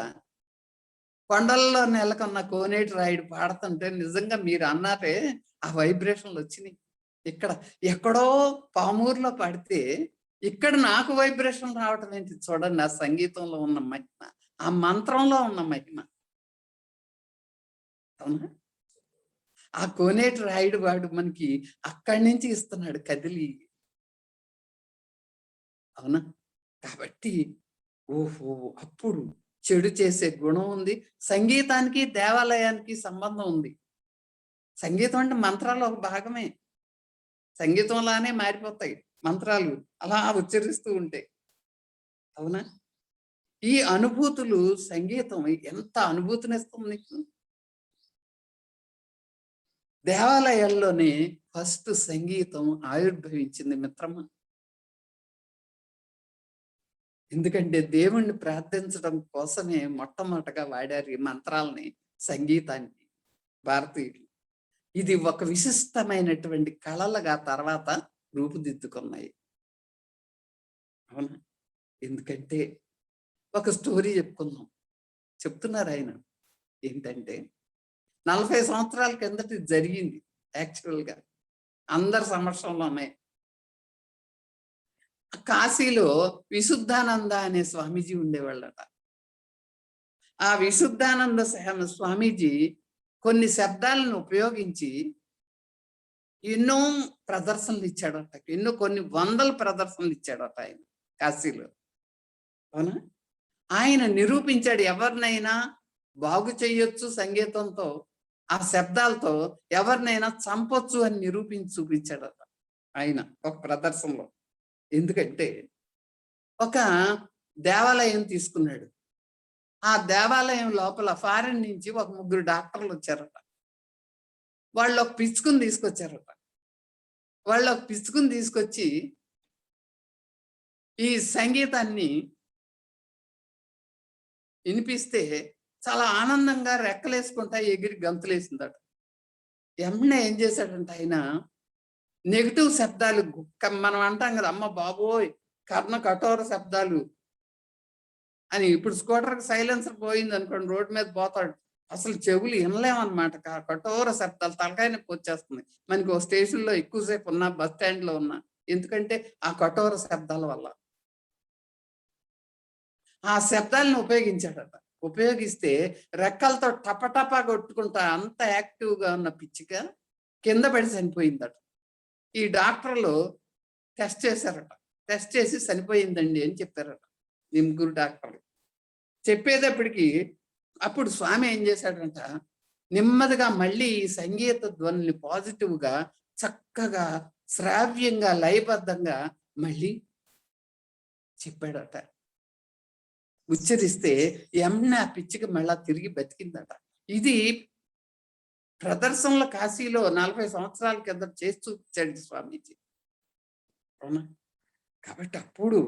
కొండల్లో నెలకొన్న కోనేటి రాయుడు పాడుతుంటే నిజంగా మీరు అన్నారే ఆ వైబ్రేషన్లు వచ్చినాయి. ఇక్కడ ఎక్కడో పామూరులో పాడితే ఇక్కడ నాకు వైబ్రేషన్ రావటం ఏంటి చూడండి. ఆ సంగీతంలో ఉన్న మహిమ, ఆ మంత్రంలో ఉన్న మహిమ. అవునా? ఆ కోనేటి రాయుడు వాడు మనకి అక్కడి నుంచి ఇస్తున్నాడు కదిలి. అవునా? కాబట్టి ఓహో, అప్పుడు చెడు చేసే గుణం ఉంది. సంగీతానికి దేవాలయానికి సంబంధం ఉంది. సంగీతం అంటే మంత్రాలు ఒక భాగమే. సంగీతంలానే మారిపోతాయి మంత్రాలు అలా ఉచ్చరిస్తూ ఉంటే. అవునా? ఈ అనుభూతులు, సంగీతం ఎంత అనుభూతినిస్తుంది నీకు. దేవాలయాల్లోనే ఫస్ట్ సంగీతం ఆవిర్భవించింది మిత్రమా. ఎందుకంటే దేవుణ్ణి ప్రార్థించడం కోసమే మొట్టమొదటగా వాడారు ఈ మంత్రాలని, సంగీతాన్ని భారతీయులు. ఇది ఒక విశిష్టమైనటువంటి కళలుగా తర్వాత రూపుదిద్దుకున్నాయి. అవునా? ఎందుకంటే ఒక స్టోరీ చెప్తున్నారు ఆయన. ఏంటంటే 40 సంవత్సరాల కిందట జరిగింది యాక్చువల్గా, అందరి సమక్షంలోనే. కాశీలో విశుద్ధానంద అనే స్వామీజీ ఉండేవాళ్ళట. ఆ విశుద్ధానంద స్వామీజీ కొన్ని శబ్దాలను ఉపయోగించి ఎన్నో ప్రదర్శనలు ఇచ్చాడట. కొన్ని వందల ప్రదర్శనలు ఇచ్చాడట ఆయన కాశీలో. అవునా? ఆయన నిరూపించాడు ఎవరినైనా బాగు చేయొచ్చు సంగీతంతో, ఆ శబ్దాలతో ఎవరినైనా చంపొచ్చు అని నిరూపించి చూపించాడట ఆయన ఒక ప్రదర్శనలో. ఎందుకంటే ఒక దేవాలయం తీసుకున్నాడు. ఆ దేవాలయం లోపల ఫారిన్ నుంచి ఒక 3 డాక్టర్లు వచ్చారట. వాళ్ళు ఒక పిచ్చుకుని తీసుకొచ్చారట. తీసుకొచ్చి ఈ సంగీతాన్ని వినిపిస్తే చాలా ఆనందంగా రెక్కలేసుకుంటా ఎగిరి గంతులేసిందట. ఎమ్మె ఏం చేశాడంటే ఆయన నెగిటివ్ శబ్దాలు, మనం అంటాం కదా, అమ్మ బాబోయ్ కర్ణ కఠోర శబ్దాలు అని. ఇప్పుడు స్కూటర్కి సైలెన్సర్ పోయింది అనుకోండి, రోడ్డు మీద పోతాడు, అసలు చెవులు వినలేమన్నమాట. కఠోర శబ్దాలు తలకాయ నొప్పి వచ్చేస్తుంది మనకి. ఓ స్టేషన్లో ఎక్కువసేపు ఉన్నా, బస్ స్టాండ్లో ఉన్నా. ఎందుకంటే ఆ కఠోర శబ్దాల వల్ల. ఆ శబ్దాలను ఉపయోగించాడట. ఉపయోగిస్తే రెక్కలతో టపటపా కొట్టుకుంటా అంత యాక్టివ్గా ఉన్న పిచ్చిక కింద పడి చనిపోయిందట. ఈ డాక్టర్లు టెస్ట్ చేశారట. టెస్ట్ చేసి చనిపోయిందండి అని చెప్పారట ఈ 3 డాక్టర్లు. చెప్పేటప్పటికి అప్పుడు స్వామి ఏం చేశాడంట, నెమ్మదిగా మళ్ళీ ఈ సంగీత ధ్వనిని పాజిటివ్గా చక్కగా శ్రావ్యంగా లయబద్ధంగా మళ్ళీ చెప్పాడట. ఉచ్చరిస్తే ఎమ్న ఆ పిచ్చికి మళ్ళా తిరిగి బతికిందట. ఇది ప్రదర్శనలో కాశీలో 40 సంవత్సరాల కింద చేసి చూపించాడు స్వామీజీ. అవునా? కాబట్టి అప్పుడు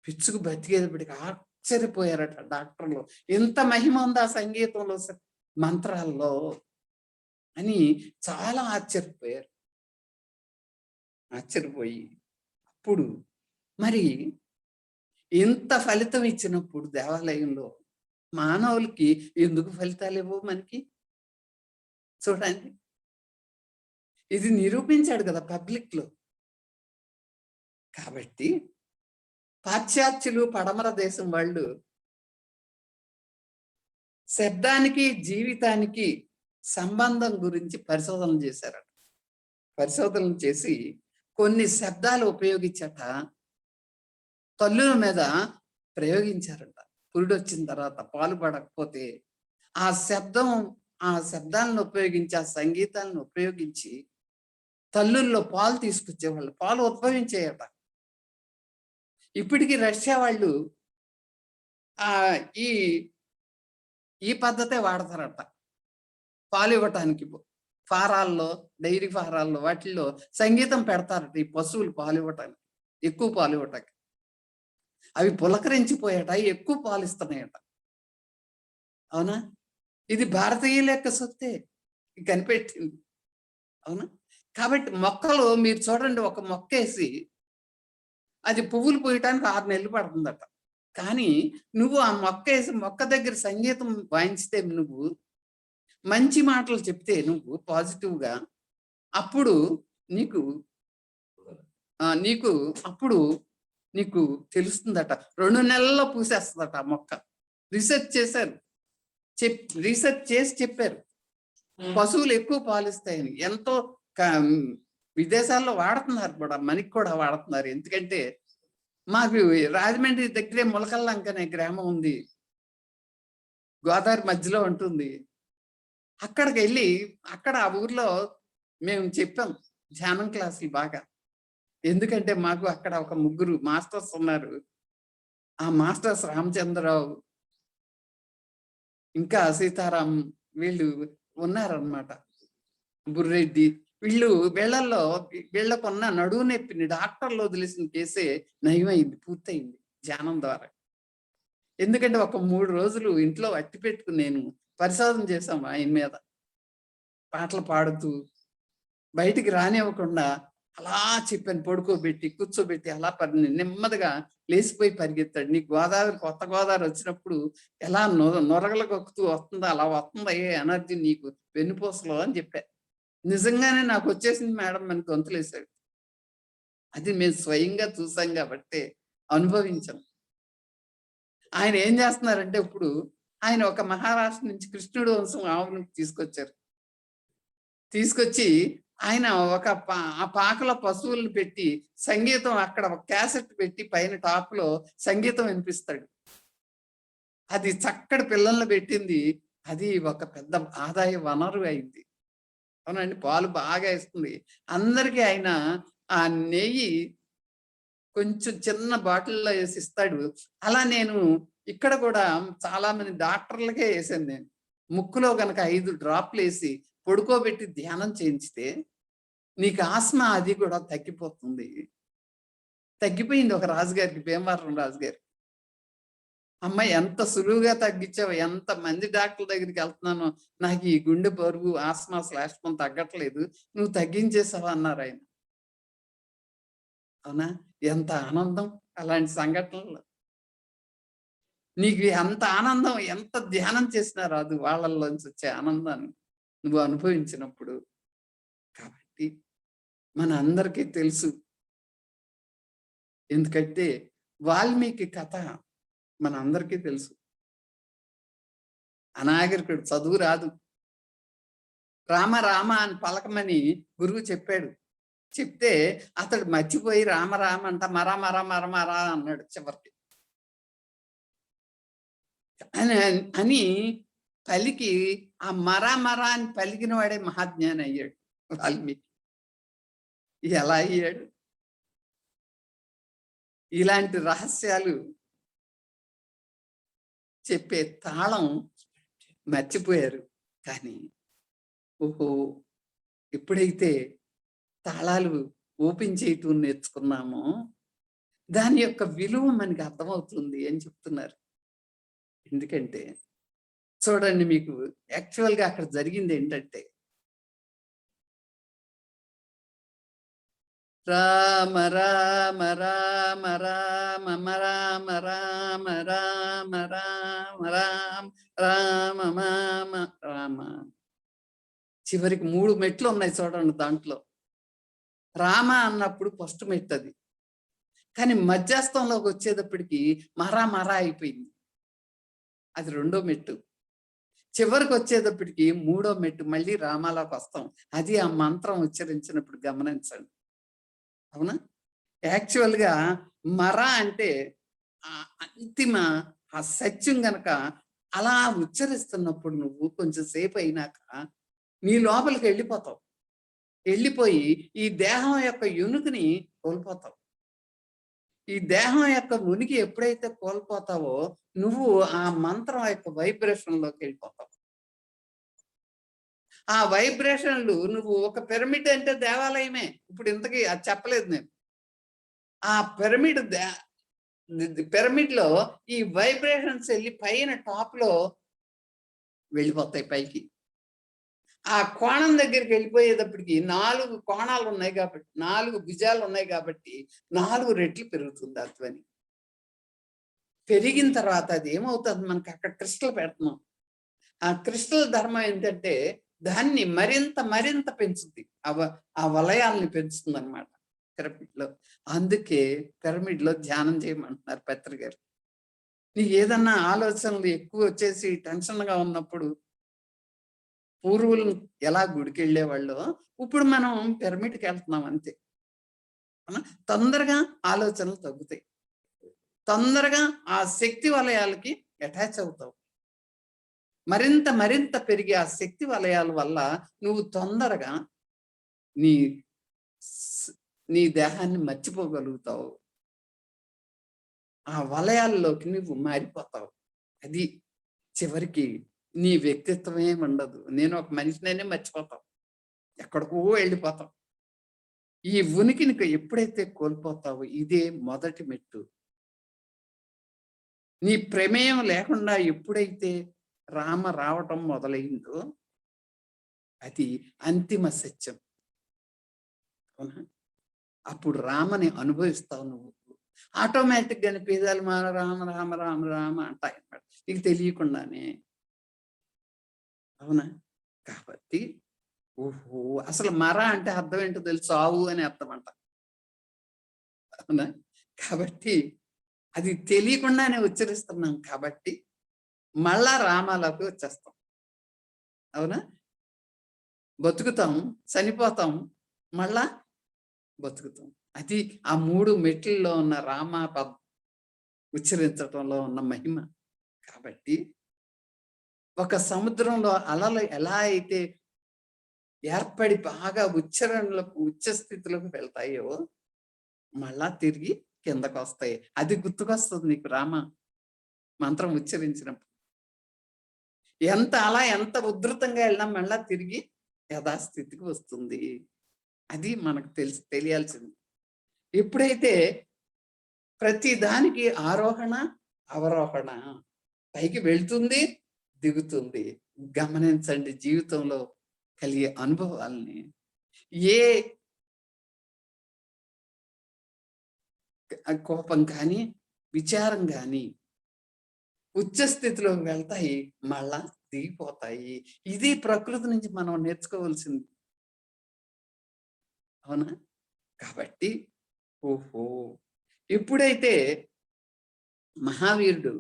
పిచ్చుకు బతికేటప్పటికి ఆశ్చర్యపోయారట డాక్టర్లు. ఎంత మహిమ ఉంది ఆ సంగీతంలో, మంత్రాల్లో అని చాలా ఆశ్చర్యపోయారు. ఆశ్చర్యపోయి అప్పుడు మరి ఇంత ఫలితం ఇచ్చినప్పుడు దేవాలయంలో మానవులకి ఎందుకు ఫలితాలు ఇవ్వవు మనకి? చూడండి, ఇది నిరూపించాడు కదా పబ్లిక్ లో. కాబట్టి పాశ్చాత్యులు, పడమర దేశం వాళ్ళు శబ్దానికి జీవితానికి సంబంధం గురించి పరిశోధనలు చేశారట. పరిశోధనలు చేసి కొన్ని శబ్దాలు ఉపయోగించట తల్లుల మీద ప్రయోగించారట. పురుడు వచ్చిన తర్వాత పాలు పడకపోతే ఆ శబ్దాలను ఉపయోగించి, ఆ సంగీతాలను ఉపయోగించి తల్లుల్లో పాలు తీసుకొచ్చేవాళ్ళు, పాలు ఉద్భవించేయట. ఇప్పటికీ రష్యా వాళ్ళు ఈ ఈ పద్ధతే వాడతారట పాలు ఇవ్వటానికి. ఫారాల్లో, డైరీ ఫారాల్లో వాటిల్లో సంగీతం పెడతారట ఈ పశువులు పాలు ఇవ్వటానికి, ఎక్కువ పాలు ఇవ్వటానికి. అవి పులకరించిపోయాట, ఎక్కువ పాలు ఇస్తున్నాయట. అవునా? ఇది భారతీయుల యొక్క సొత్తే కనిపెట్టింది. అవునా? కాబట్టి మొక్కలు మీరు చూడండి, ఒక మొక్క వేసి అది పువ్వులు పూయటానికి 6 నెలలు పడుతుందట. కానీ నువ్వు ఆ మొక్క వేసి మొక్క దగ్గర సంగీతం వాయించితే, నువ్వు మంచి మాటలు చెప్తే, నువ్వు పాజిటివ్గా, అప్పుడు నీకు అప్పుడు నీకు తెలుస్తుందట. 2 నెలల్లో పూసేస్తుందట ఆ మొక్క. రీసెర్చ్ చేశారు, రీసెర్చ్ చేసి చెప్పారు పశువులు ఎక్కువ పాలిస్తాయని. ఎంతో విదేశాల్లో వాడుతున్నారు కూడా, మనకి కూడా వాడుతున్నారు. ఎందుకంటే మాకు రాజమండ్రి దగ్గరే ములకల్లంక అనే గ్రామం ఉంది, గోదావరి మధ్యలో ఉంటుంది. అక్కడికి వెళ్ళి అక్కడ ఆ ఊర్లో మేము చెప్పాం ధ్యానం క్లాసులు బాగా. ఎందుకంటే మాకు అక్కడ ఒక 3 మాస్టర్స్ ఉన్నారు. ఆ మాస్టర్స్ రామచంద్రరావు, ఇంకా సీతారాం, వీళ్ళు ఉన్నారనమాట, బుర్రెడ్డి. వీళ్ళకున్న నడువు నొప్పిని డాక్టర్లు వదిలేసిన కేసే నయమైంది, పూర్తయింది ధ్యానం ద్వారా. ఎందుకంటే ఒక 3 రోజులు ఇంట్లో అట్టి పెట్టుకుని నేను పరిశోధన చేశాం ఆయన మీద. పాటలు పాడుతూ బయటికి రానివ్వకుండా అలా చెప్పాను, పడుకోబెట్టి కూర్చోబెట్టి అలా నెమ్మదిగా లేచిపోయి పరిగెత్తాడు. నీకు కొత్త గోదావరి వచ్చినప్పుడు ఎలా నొరగలు కొక్కుతూ వస్తుందో అలా వస్తుందా ఏ ఎనర్జీ నీకు వెన్నుపూసలో అని చెప్పా. నిజంగానే నాకు వచ్చేసింది మేడం అని గొంతులేశాడు. అది మేము స్వయంగా చూసాం కాబట్టి అనుభవించాం. ఆయన ఏం చేస్తున్నారంటే, ఇప్పుడు ఆయన ఒక మహారాష్ట్ర నుంచి కృష్ణుడు వంశం ఆవును తీసుకొచ్చి ఆయన ఆ పాకలో పశువులను పెట్టి సంగీతం, అక్కడ ఒక క్యాసెట్ పెట్టి పైన టాప్ లో సంగీతం వినిపిస్తాడు. అది చక్కటి పిల్లల్ని పెట్టింది. అది ఒక పెద్ద ఆదాయ వనరు అయింది. అవునండి, పాలు బాగా ఇస్తుంది అందరికీ. ఆయన ఆ నెయ్యి కొంచెం చిన్న బాటిల్లో వేసి ఇస్తాడు. అలా నేను ఇక్కడ కూడా చాలా మంది డాక్టర్లకే వేసాను నేను. ముక్కులో కనుక 5 డ్రాప్లు వేసి పడుకోబెట్టి ధ్యానం చేయించితే నీకు ఆస్మా అది కూడా తగ్గిపోతుంది. తగ్గిపోయింది ఒక రాజుగారికి, భీమవరం రాజుగారి. అమ్మాయి ఎంత సులువుగా తగ్గించావు, ఎంత మంది డాక్టర్ల దగ్గరికి వెళ్తున్నానో, నాకు ఈ గుండె బరువు, ఆస్మా శ్లాష్మం తగ్గట్లేదు, నువ్వు తగ్గించేసావా అన్నారు ఆయన. అవునా? ఎంత ఆనందం అలాంటి సంఘటనలు. నీకు ఎంత ఆనందం, ఎంత ధ్యానం చేసినా రాదు వాళ్ళల్లోంచి వచ్చే ఆనందాన్ని నువ్వు అనుభవించినప్పుడు. కాబట్టి మన అందరికీ తెలుసు, ఎందుకంటే వాల్మీకి కథ మన అందరికీ తెలుసు. అనాగరికుడు, చదువు రాదు, రామ రామ అని పలకమని గురువు చెప్పాడు. చెప్తే అతడు మర్చిపోయి రామ రామ అంట మరా మరా మర మరా అన్నాడు చివరికి. అని పలికి ఆ మరా మరా అని పలికిన వాడే మహాజ్ఞాని అయ్యాడు వాల్మీకి. ఎలా అయ్యాడు? ఇలాంటి రహస్యాలు చెప్పే తాళం మర్చిపోయారు. కానీ ఓహో! ఎప్పుడైతే తాళాలు ఓపెన్ చేయటం నేర్చుకున్నామో దాని యొక్క విలువ మనకి అర్థమవుతుంది అని చెప్తున్నారు. ఎందుకంటే చూడండి, మీకు యాక్చువల్‌గా అక్కడ జరిగింది ఏంటంటే, రామ రామ రామ రామ రామ రామ రామ రామ రామ రామ మామ రామ. చివరికి 3 మెట్లు ఉన్నాయి చూడండి దాంట్లో. రామ అన్నప్పుడు ఫస్ట్ మెట్టు అది. కానీ మధ్యస్థంలోకి వచ్చేటప్పటికి మరా మరా అయిపోయింది. అది రెండో మెట్టు. చివరికి వచ్చేటప్పటికి మూడో మెట్టు మళ్ళీ రామాలోకి వస్తాం. అది ఆ మంత్రం ఉచ్చరించినప్పుడు గమనించండి. అవునా? యాక్చువల్‌గా మర అంటే అంతిమ ఆ సత్యం గనక అలా ఉచ్చరిస్తున్నప్పుడు నువ్వు కొంచెం సేపు అయినాక నీ లోపలికి వెళ్ళిపోతావు. వెళ్ళిపోయి ఈ దేహం యొక్క ఉనికిని కోల్పోతావు. ఈ దేహం యొక్క ఉనికి ఎప్పుడైతే కోల్పోతావో నువ్వు ఆ మంత్రం యొక్క వైబ్రేషన్‌లోకి వెళ్ళిపోతావు. ఆ వైబ్రేషన్లు నువ్వు ఒక పిరమిడ్ అంటే దేవాలయమే. ఇప్పుడు ఇంతకీ అది చెప్పలేదు నేను. ఆ పిరమిడ్‌లో ఈ వైబ్రేషన్స్ వెళ్ళి పైన టాప్‌లో వెళ్ళిపోతాయి పైకి. ఆ కోణం దగ్గరికి వెళ్ళిపోయేటప్పటికి 4 కోణాలు ఉన్నాయి కాబట్టి, 4 భుజాలు ఉన్నాయి కాబట్టి 4 రెట్లు పెరుగుతుంది ఆ ధ్వని. పెరిగిన తర్వాత అది ఏమవుతుంది, మనకి అక్కడ క్రిస్టల్ పెడుతున్నాం. ఆ క్రిస్టల్ ధర్మం ఏంటంటే దాన్ని మరింత పెంచుద్ది. ఆ వలయాల్ని పెంచుతుంది అనమాట పిరమిడ్లో. అందుకే పిరమిడ్లో ధ్యానం చేయమంటున్నారు పత్రి గారు. నీకు ఏదన్నా ఆలోచనలు ఎక్కువ వచ్చేసి టెన్షన్‌గా ఉన్నప్పుడు పూర్వులు ఎలా గుడికి వెళ్ళేవాళ్ళో ఇప్పుడు మనం పిరమిడ్కి వెళ్తున్నాం అంతే. తొందరగా ఆలోచనలు తగ్గుతాయి. తొందరగా ఆ శక్తి వలయాలకి అటాచ్ అవుతావు. మరింత పెరిగే ఆ శక్తి వలయాల వల్ల నువ్వు తొందరగా నీ నీ దేహాన్ని మర్చిపోగలుగుతావు. ఆ వలయాల్లోకి నువ్వు మారిపోతావు. అది చివరికి నీ వ్యక్తిత్వమే ఉండదు. నేను ఒక మనిషినైనా మర్చిపోతావు. ఎక్కడికో వెళ్ళిపోతావు. ఈ ఉనికిని ఎప్పుడైతే కోల్పోతావో ఇదే మొదటి మెట్టు. నీ ప్రమేయం లేకుండా ఎప్పుడైతే రామ రావటం మొదలైందో అది అంతిమ సత్యం. అవునా? అప్పుడు రామని అనుభవిస్తావు నువ్వు. ఆటోమేటిక్‌గానే పేదాలు మాన రామ రామ రామ రామ అంటాయి అన్నమాట నీకు తెలియకుండానే. అవునా? కాబట్టి ఓహో! అసలు మర అంటే అర్థం ఏంటో తెలుసు, చావు అని అర్థం అంట. అవునా? కాబట్టి అది తెలియకుండానే ఉచ్చరిస్తున్నాం కాబట్టి మళ్ళా రామాలోకి వచ్చేస్తాం. అవునా? బతుకుతాం, చనిపోతాం, మళ్ళా బతుకుతాం. అది ఆ 3 మెట్లలో ఉన్న రామ ఉచ్చరించటంలో ఉన్న మహిమ. కాబట్టి ఒక సముద్రంలో అలలు ఎలా అయితే ఏర్పడి బాగా ఉచ్చ స్థితిలోకి వెళ్తాయో మళ్ళా తిరిగి కిందకు వస్తాయి. అది గుర్తుకొస్తుంది నీకు రామ మంత్రం ఉచ్చరించినప్పుడు. ఎంత ఉధృతంగా వెళ్ళినా మళ్ళా తిరిగి యథాస్థితికి వస్తుంది. అది మనకు తెలియాల్సింది. ఎప్పుడైతే ప్రతి దానికి ఆరోహణ అవరోహణ, పైకి వెళ్తుంది దిగుతుంది. గమనించండి జీవితంలో కలిగే అనుభవాల్ని. ఏ కోపం కానీ విచారం కానీ ఉచ్చ స్థితిలోకి వెళ్తాయి, మళ్ళా దిగిపోతాయి. ఇది ప్రకృతి నుంచి మనం నేర్చుకోవాల్సింది. అవునా? కాబట్టి ఓహో! ఎప్పుడైతే మహావీరుడు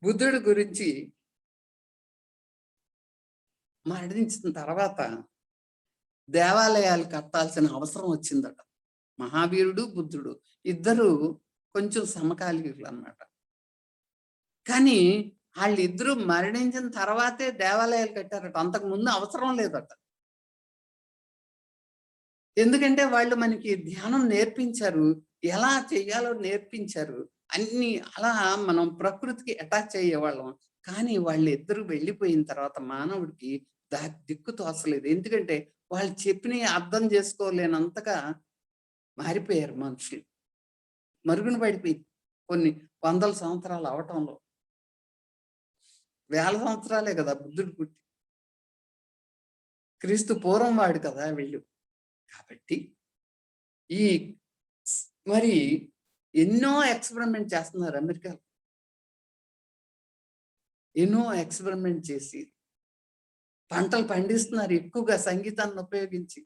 బుద్ధుడి గురించి మరణించిన తర్వాత దేవాలయాలు కట్టాల్సిన అవసరం వచ్చిందట. మహావీరుడు బుద్ధుడు ఇద్దరు కొంచెం సమకాలీకులు అన్నమాట. కానీ వాళ్ళిద్దరూ మరణించిన తర్వాతే దేవాలయాలు కట్టారట. అంతకు ముందు అవసరం లేదట. ఎందుకంటే వాళ్ళు మనకి ధ్యానం నేర్పించారు, ఎలా చేయాలో నేర్పించారు. అన్ని అలా మనం ప్రకృతికి అటాచ్ అయ్యేవాళ్ళం. కానీ వాళ్ళిద్దరూ వెళ్ళిపోయిన తర్వాత మానవుడికి దిక్కు తోచలేదు. ఎందుకంటే వాళ్ళు చెప్పినవి అర్థం చేసుకోలేనంతగా మారిపోయారు మనుషులు. మరుగున పడిపోయింది. కొన్ని వందల సంవత్సరాలు అవటంలో. వేల సంవత్సరాలే కదా బుద్ధుడు పుట్టి. క్రీస్తు పూర్వం వాడు కదా వీళ్ళు. కాబట్టి ఈ మరి ఎన్నో ఎక్స్పెరిమెంట్ చేస్తున్నారు అమెరికాలో. ఎన్నో ఎక్స్పెరిమెంట్ చేసి పంటలు పండిస్తున్నారు ఎక్కువగా సంగీతాన్ని ఉపయోగించి.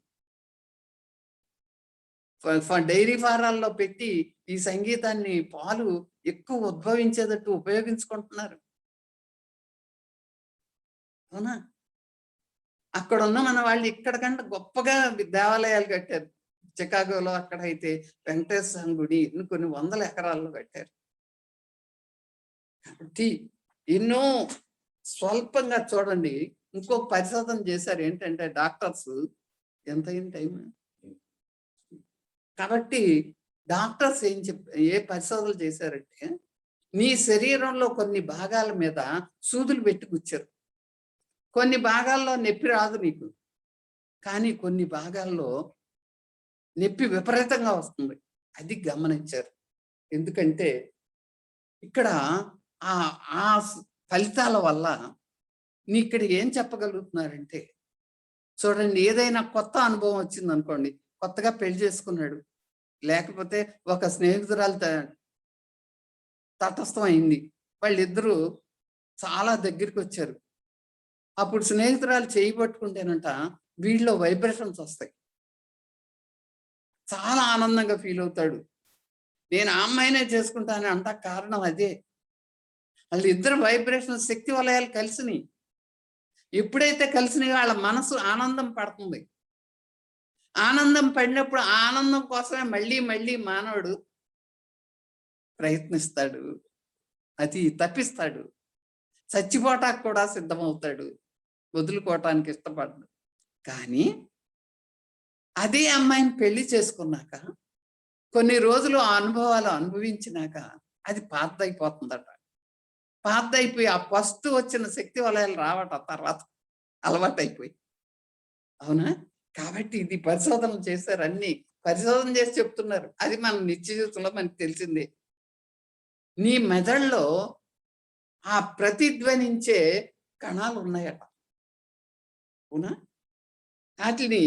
డైరీ ఫారాల్లో పెట్టి ఈ సంగీతాన్ని పాలు ఎక్కువ ఉద్భవించేటట్టు ఉపయోగించుకుంటున్నారు. అవునా? అక్కడ ఉన్న మన వాళ్ళు ఇక్కడ కంటే గొప్పగా దేవాలయాలు కట్టారు. చికాగోలో అక్కడైతే వెంకటేశ్వర గుడి కొన్ని వందల ఎకరాల్లో కట్టారు. కాబట్టి ఎన్నో స్వల్పంగా చూడండి. ఇంకొక పరిశోధన చేశారు ఏంటంటే డాక్టర్స్, ఎంత అయింది టైం? కాబట్టి డాక్టర్స్ ఏ పరిశోధనలు చేశారంటే, నీ శరీరంలో కొన్ని భాగాల మీద సూదులు పెట్టి గుచ్చారు. కొన్ని భాగాల్లో నొప్పి రాదు నీకు, కానీ కొన్ని భాగాల్లో నొప్పి విపరీతంగా వస్తుంది. అది గమనించారు. ఎందుకంటే ఇక్కడ ఆ ఫలితాల వల్ల నీ ఇక్కడ ఏం చెప్పగలుగుతున్నారంటే, చూడండి, ఏదైనా కొత్త అనుభవం వచ్చింది అనుకోండి, కొత్తగా పెళ్లి చేసుకున్నాడు, లేకపోతే ఒక స్నేహితురాలు తటస్థం అయింది, వాళ్ళిద్దరూ చాలా దగ్గరికి వచ్చారు. అప్పుడు స్నేహితురాలు చేయి పట్టుకుంటేనంట వీళ్ళలో వైబ్రేషన్స్ వస్తాయి. చాలా ఆనందంగా ఫీల్ అవుతాడు. నేను ఆ అమ్మాయినే చేసుకుంటాను అంట. కారణం అదే, వాళ్ళిద్దరు వైబ్రేషన్ శక్తి వలయాలు కలిసినాయి. ఎప్పుడైతే కలిసినాయో వాళ్ళ మనసు ఆనందం పడుతుంది. ఆనందం పడినప్పుడు ఆ ఆనందం కోసమే మళ్ళీ మళ్ళీ మానవుడు ప్రయత్నిస్తాడు, అది తప్పిస్తాడు, చచ్చిపోటానికి కూడా సిద్ధమవుతాడు, వదులుకోవటానికి ఇష్టపడ్డు. కానీ అదే అమ్మాయిని పెళ్లి చేసుకున్నాక కొన్ని రోజులు ఆ అనుభవాలు అనుభవించినాక అది పాతదైపోతుందట. పాతదైపోయి ఆ ఫస్ట్ వచ్చిన శక్తి వలయాలు రావట తర్వాత అలవాటైపోయి. అవునా? కాబట్టి ఇది పరిశోధనలు చేశారు, అన్ని పరిశోధన చేసి చెప్తున్నారు. అది మన నిత్య జీవితంలో మనకు తెలిసిందే. నీ మెదడులో ఆ ప్రతిధ్వనించే కణాలు ఉన్నాయట. అవునా? వాటిని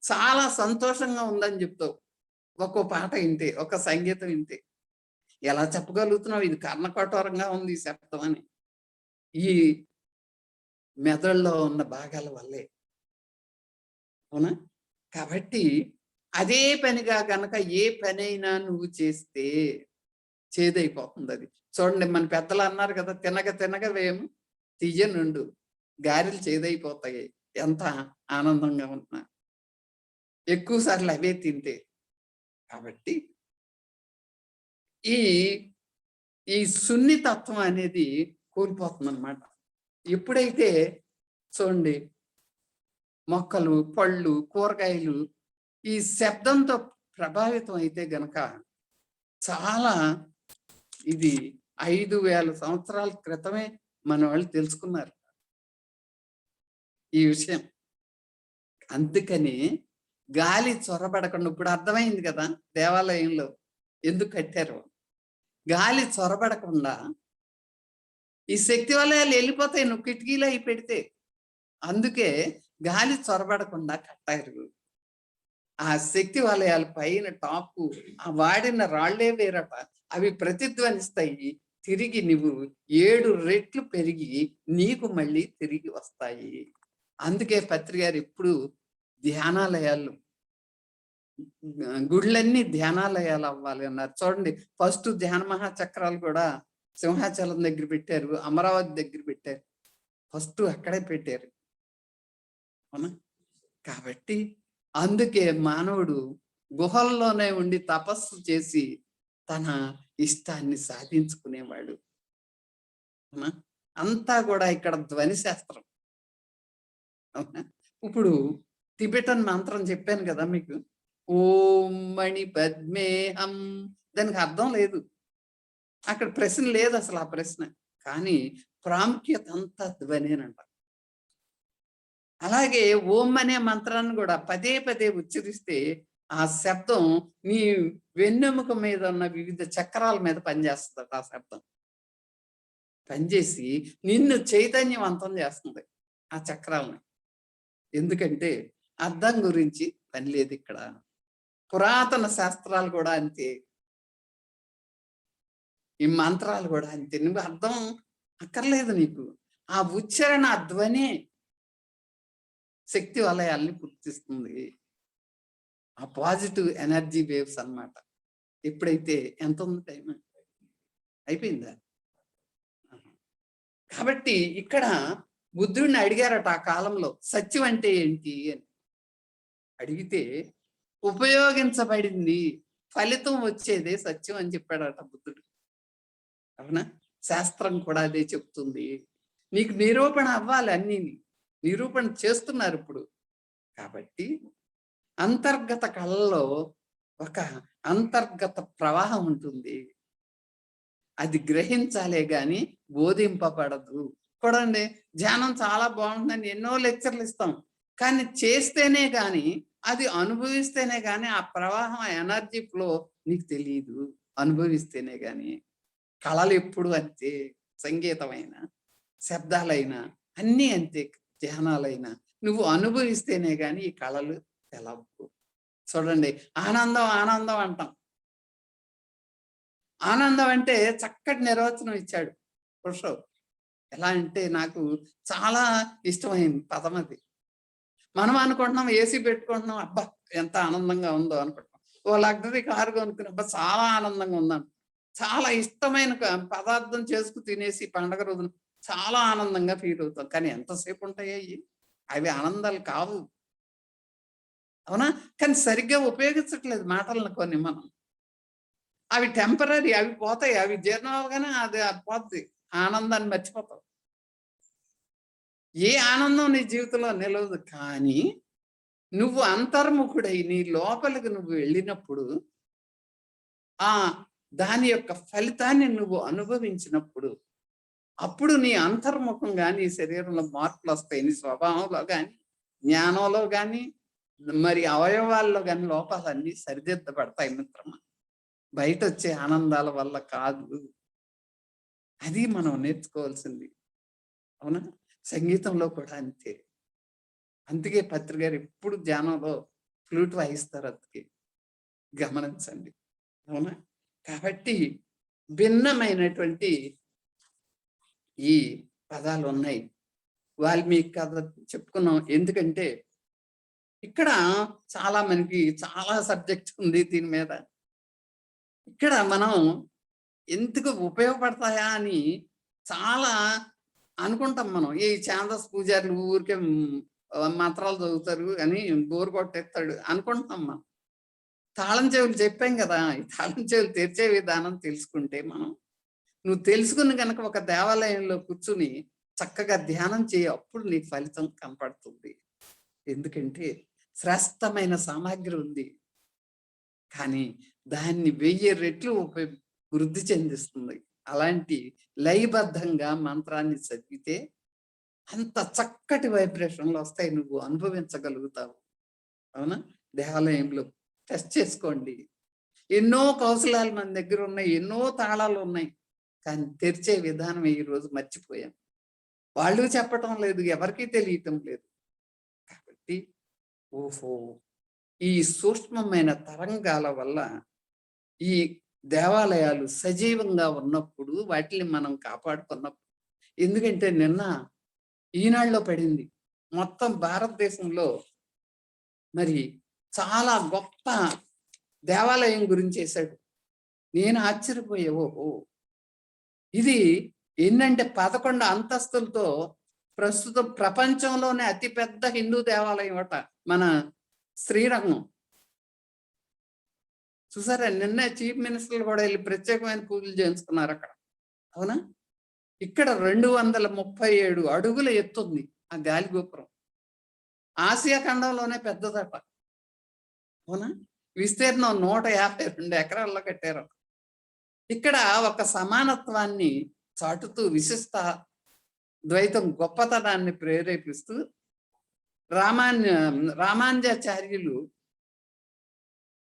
చాలా సంతోషంగా ఉందని చెప్తావు ఒక్కో పాట వింటే, ఒక సంగీతం వింటే. ఎలా చెప్పగలుగుతున్నావు ఇది కర్ణకఠోరంగా ఉంది ఈ శబ్దం అని? ఈ మెదడులో ఉన్న భాగాల వల్లే. అవునా? కాబట్టి అదే పనిగా గనక ఏ పనైనా నువ్వు చేస్తే చేదైపోతుంది అది. చూడండి, మన పెద్దలు అన్నారు కదా, తినగ తినగ వేము తీయనుండు, గారెలు చేదైపోతాయి ఎంత ఆనందంగా ఉన్నా, ఎక్కువ సార్లు అవే తింటే. కాబట్టి ఈ ఈ సున్నితత్వం అనేది కోల్పోతుంది అన్నమాట. ఎప్పుడైతే చూడండి మొక్కలు, పళ్ళు, కూరగాయలు ఈ శబ్దంతో ప్రభావితం అయితే గనక చాలా ఇది 5000 సంవత్సరాల క్రితమే మన వాళ్ళు తెలుసుకున్నారు ఈ విషయం. అందుకని గాలి చొరబడకుండా, ఇప్పుడు అర్థమైంది కదా దేవాలయంలో ఎందుకు కట్టారు. గాలి చొరబడకుండా ఈ శక్తి వలయాలు వెళ్ళిపోతాయి నువ్వు కిటికీలు అయి పెడితే. అందుకే గాలి చొరబడకుండా కట్టారు. ఆ శక్తి వలయాల పైన టాపు ఆ వాడిన రాళ్లే వేరట, అవి ప్రతిధ్వనిస్తాయి. తిరిగి నువ్వు 7 రెట్లు పెరిగి నీకు మళ్ళీ తిరిగి వస్తాయి. అందుకే పత్రి గారు ఎప్పుడు ధ్యానాలయాలు, గుళ్ళన్నీ ధ్యానాలయాలు అవ్వాలి అన్నారు. చూడండి, ఫస్ట్ ధ్యాన మహాచక్రాలు కూడా సింహాచలం దగ్గర పెట్టారు, అమరావతి దగ్గర పెట్టారు, ఫస్ట్ అక్కడే పెట్టారు. అవునా? కాబట్టి అందుకే మానవుడు గుహల్లోనే ఉండి తపస్సు చేసి తన ఇష్టాన్ని సాధించుకునేవాడు. అవునా? అంతా కూడా ఇక్కడ ధ్వని శాస్త్రం. అవునా? ఇప్పుడు టిబెటన్ మంత్రం చెప్పాను కదా మీకు, ఓం మణి పద్మేహం, దానికి అర్థం లేదు, అక్కడ ప్రశ్న లేదు అసలు ఆ ప్రశ్న, కానీ ప్రాముఖ్యత అంతా ధ్వనేనంట. అలాగే ఓం అనే మంత్రాన్ని కూడా పదే పదే ఉచ్చరిస్తే ఆ శబ్దం నీ వెన్నెముక మీద ఉన్న వివిధ చక్రాల మీద పనిచేస్తుందట. ఆ శబ్దం పనిచేసి నిన్ను చైతన్యవంతం చేస్తుంది ఆ చక్రాలని. ఎందుకంటే అర్థం గురించి పని లేదు ఇక్కడ. పురాతన శాస్త్రాలు కూడా అంతే, ఈ మంత్రాలు కూడా అంతే. నువ్వు అర్థం అక్కర్లేదు నీకు, ఆ ఉచ్చారణ ఆ ధ్వనే శక్తి వలయాల్ని గుర్తిస్తుంది. ఆ పాజిటివ్ ఎనర్జీ వేవ్స్ అన్నమాట. ఎప్పుడైతే ఎంత ఉంది టైం అయిపోయిందా? కాబట్టి ఇక్కడ బుద్ధుడిని అడిగారట ఆ కాలంలో సత్యం అంటే ఏంటి అని. అడిగితే ఉపయోగించబడింది ఫలితం వచ్చేదే సత్యం అని చెప్పాడట బుద్ధుడు. అవునా? శాస్త్రం కూడా అదే చెప్తుంది. నీకు నిరూపణ అవ్వాలి, అన్ని నిరూపణ చేస్తున్నారు ఇప్పుడు. కాబట్టి అంతర్గత కళలో ఒక అంతర్గత ప్రవాహం ఉంటుంది, అది గ్రహించాలే గాని బోధింపబడదు. చూడండి, ధ్యానం చాలా బాగుంటుందని ఎన్నో లెక్చర్లు ఇస్తాం, కానీ చేస్తేనే గాని, అది అనుభవిస్తేనే గాని ఆ ప్రవాహం ఎనర్జీ ఫ్లో నీకు తెలియదు. అనుభవిస్తేనే గాని. కళలు ఎప్పుడు అంతే, సంగీతమైన శబ్దాలైనా అన్నీ అంతే, ధ్యానాలైనా నువ్వు అనుభవిస్తేనే గాని ఈ కళలు తెలవు. చూడండి, ఆనందం ఆనందం అంటాం. ఆనందం అంటే చక్కటి నిర్వచనం ఇచ్చాడు పురుషో. ఎలా అంటే నాకు చాలా ఇష్టమైన పదం అది. మనం అనుకుంటున్నాం ఏసీ పెట్టుకుంటున్నాం, అబ్బా ఎంత ఆనందంగా ఉందో అనుకుంటున్నాం. ఓ లగ్జరీ కారు కొనుక్కుని అబ్బా చాలా ఆనందంగా ఉందాం. చాలా ఇష్టమైన పదార్థం చేసుకు తినేసి పండగ రోజున చాలా ఆనందంగా ఫీల్ అవుతాం. కానీ ఎంతసేపు ఉంటాయి అవి ఆనందాలు కావు. అవునా? కానీ సరిగ్గా ఉపయోగించట్లేదు మాటలను కొన్ని మనం. అవి టెంపరీ, అవి పోతాయి, అవి జీర్ణం అవగానే అది పోద్ది, ఆనందాన్ని మర్చిపోతావు. ఏ ఆనందం నీ జీవితంలో నిలవదు. కానీ నువ్వు అంతర్ముఖుడై నీ లోపలికి నువ్వు వెళ్ళినప్పుడు ఆ దాని యొక్క ఫలితాన్ని నువ్వు అనుభవించినప్పుడు అప్పుడు నీ అంతర్ముఖంగా నీ శరీరంలో మార్పులు వస్తాయి. నీ స్వభావంలో కానీ, జ్ఞానంలో కానీ, మరి అవయవాల్లో కానీ లోపాలన్నీ సరిదిద్దబడతాయి మిత్రమా. బయట వచ్చే ఆనందాల వల్ల కాదు. అది మనం నేర్చుకోవాల్సింది. అవునా? సంగీతంలో కూడా అంతే. అందుకే పత్రి గారు ఎప్పుడు ధ్యానంలో ఫ్లూట్ వాయిస్తారు, అందుకే గమనించండి. అవునా? కాబట్టి భిన్నమైనటువంటి ఈ పదాలు ఉన్నాయి. వాల్మీకి కథ చెప్పుకున్నాం. ఎందుకంటే ఇక్కడ చాలా మనకి చాలా సబ్జెక్ట్ ఉంది దీని మీద. ఇక్కడ మనం ఎందుకు ఉపయోగపడతాయా అని చాలా అనుకుంటాం మనం. ఈ ఛాందస్ పూజారులు ఊరికే మంత్రాలు చదువుతారు అని బోరు కొట్టేస్తాడు అనుకుంటున్నాం మనం. తాళం చెవులు చెప్పాం కదా, ఈ తాళం చెవులు తెరిచే విధానం తెలుసుకుంటే మనం, నువ్వు తెలుసుకుని కనుక ఒక దేవాలయంలో కూర్చుని చక్కగా ధ్యానం చేయి, అప్పుడు నీ ఫలితం కనపడుతుంది. ఎందుకంటే శ్రేష్టమైన సామాగ్రి ఉంది, కానీ దాన్ని 1000 రెట్లు వృద్ధి చెందిస్తుంది. అలాంటి లయబద్ధంగా మంత్రాన్ని చదివితే అంత చక్కటి వైబ్రేషన్లు వస్తాయి, నువ్వు అనుభవించగలుగుతావు. అవునా? దేవాలయంలో టెస్ట్ చేసుకోండి. ఎన్నో కౌశలాలు మన దగ్గర ఉన్నాయి, ఎన్నో తాళాలు ఉన్నాయి, కానీ తెరిచే విధానం ఈ రోజు మర్చిపోయాం. వాళ్ళు చెప్పటం లేదు, ఎవరికీ తెలియటం లేదు. కాబట్టి ఓహో, ఈ సూక్ష్మమైన తరంగాల వల్ల ఈ దేవాలయాలు సజీవంగా ఉన్నప్పుడు వాటిని మనం కాపాడుకున్నప్పుడు, ఎందుకంటే నిన్న ఈనాడులో పడింది మొత్తం భారతదేశంలో మరి చాలా గొప్ప దేవాలయం గురించి వేశాడు. నేను ఆశ్చర్యపోయే, ఓహో ఇది ఏంటంటే 11 అంతస్తులతో ప్రస్తుతం ప్రపంచంలోనే అతిపెద్ద హిందూ దేవాలయం అట మన శ్రీరంగం. చూసారా, నిన్న చీఫ్ మినిస్టర్లు కూడా వెళ్ళి ప్రత్యేకమైన పూజలు చేయించుకున్నారు అక్కడ. అవునా? ఇక్కడ 237 అడుగుల ఎత్తుంది ఆ గాలి గోపురం. ఆసియా ఖండంలోనే పెద్దదట. అవునా? విస్తీర్ణం 152 ఎకరాల్లో కట్టారు. ఇక్కడ ఒక సమానత్వాన్ని చాటుతూ విశిష్ట ద్వైతం గొప్పతనాన్ని ప్రేరేపిస్తూ రామానుజాచార్యులు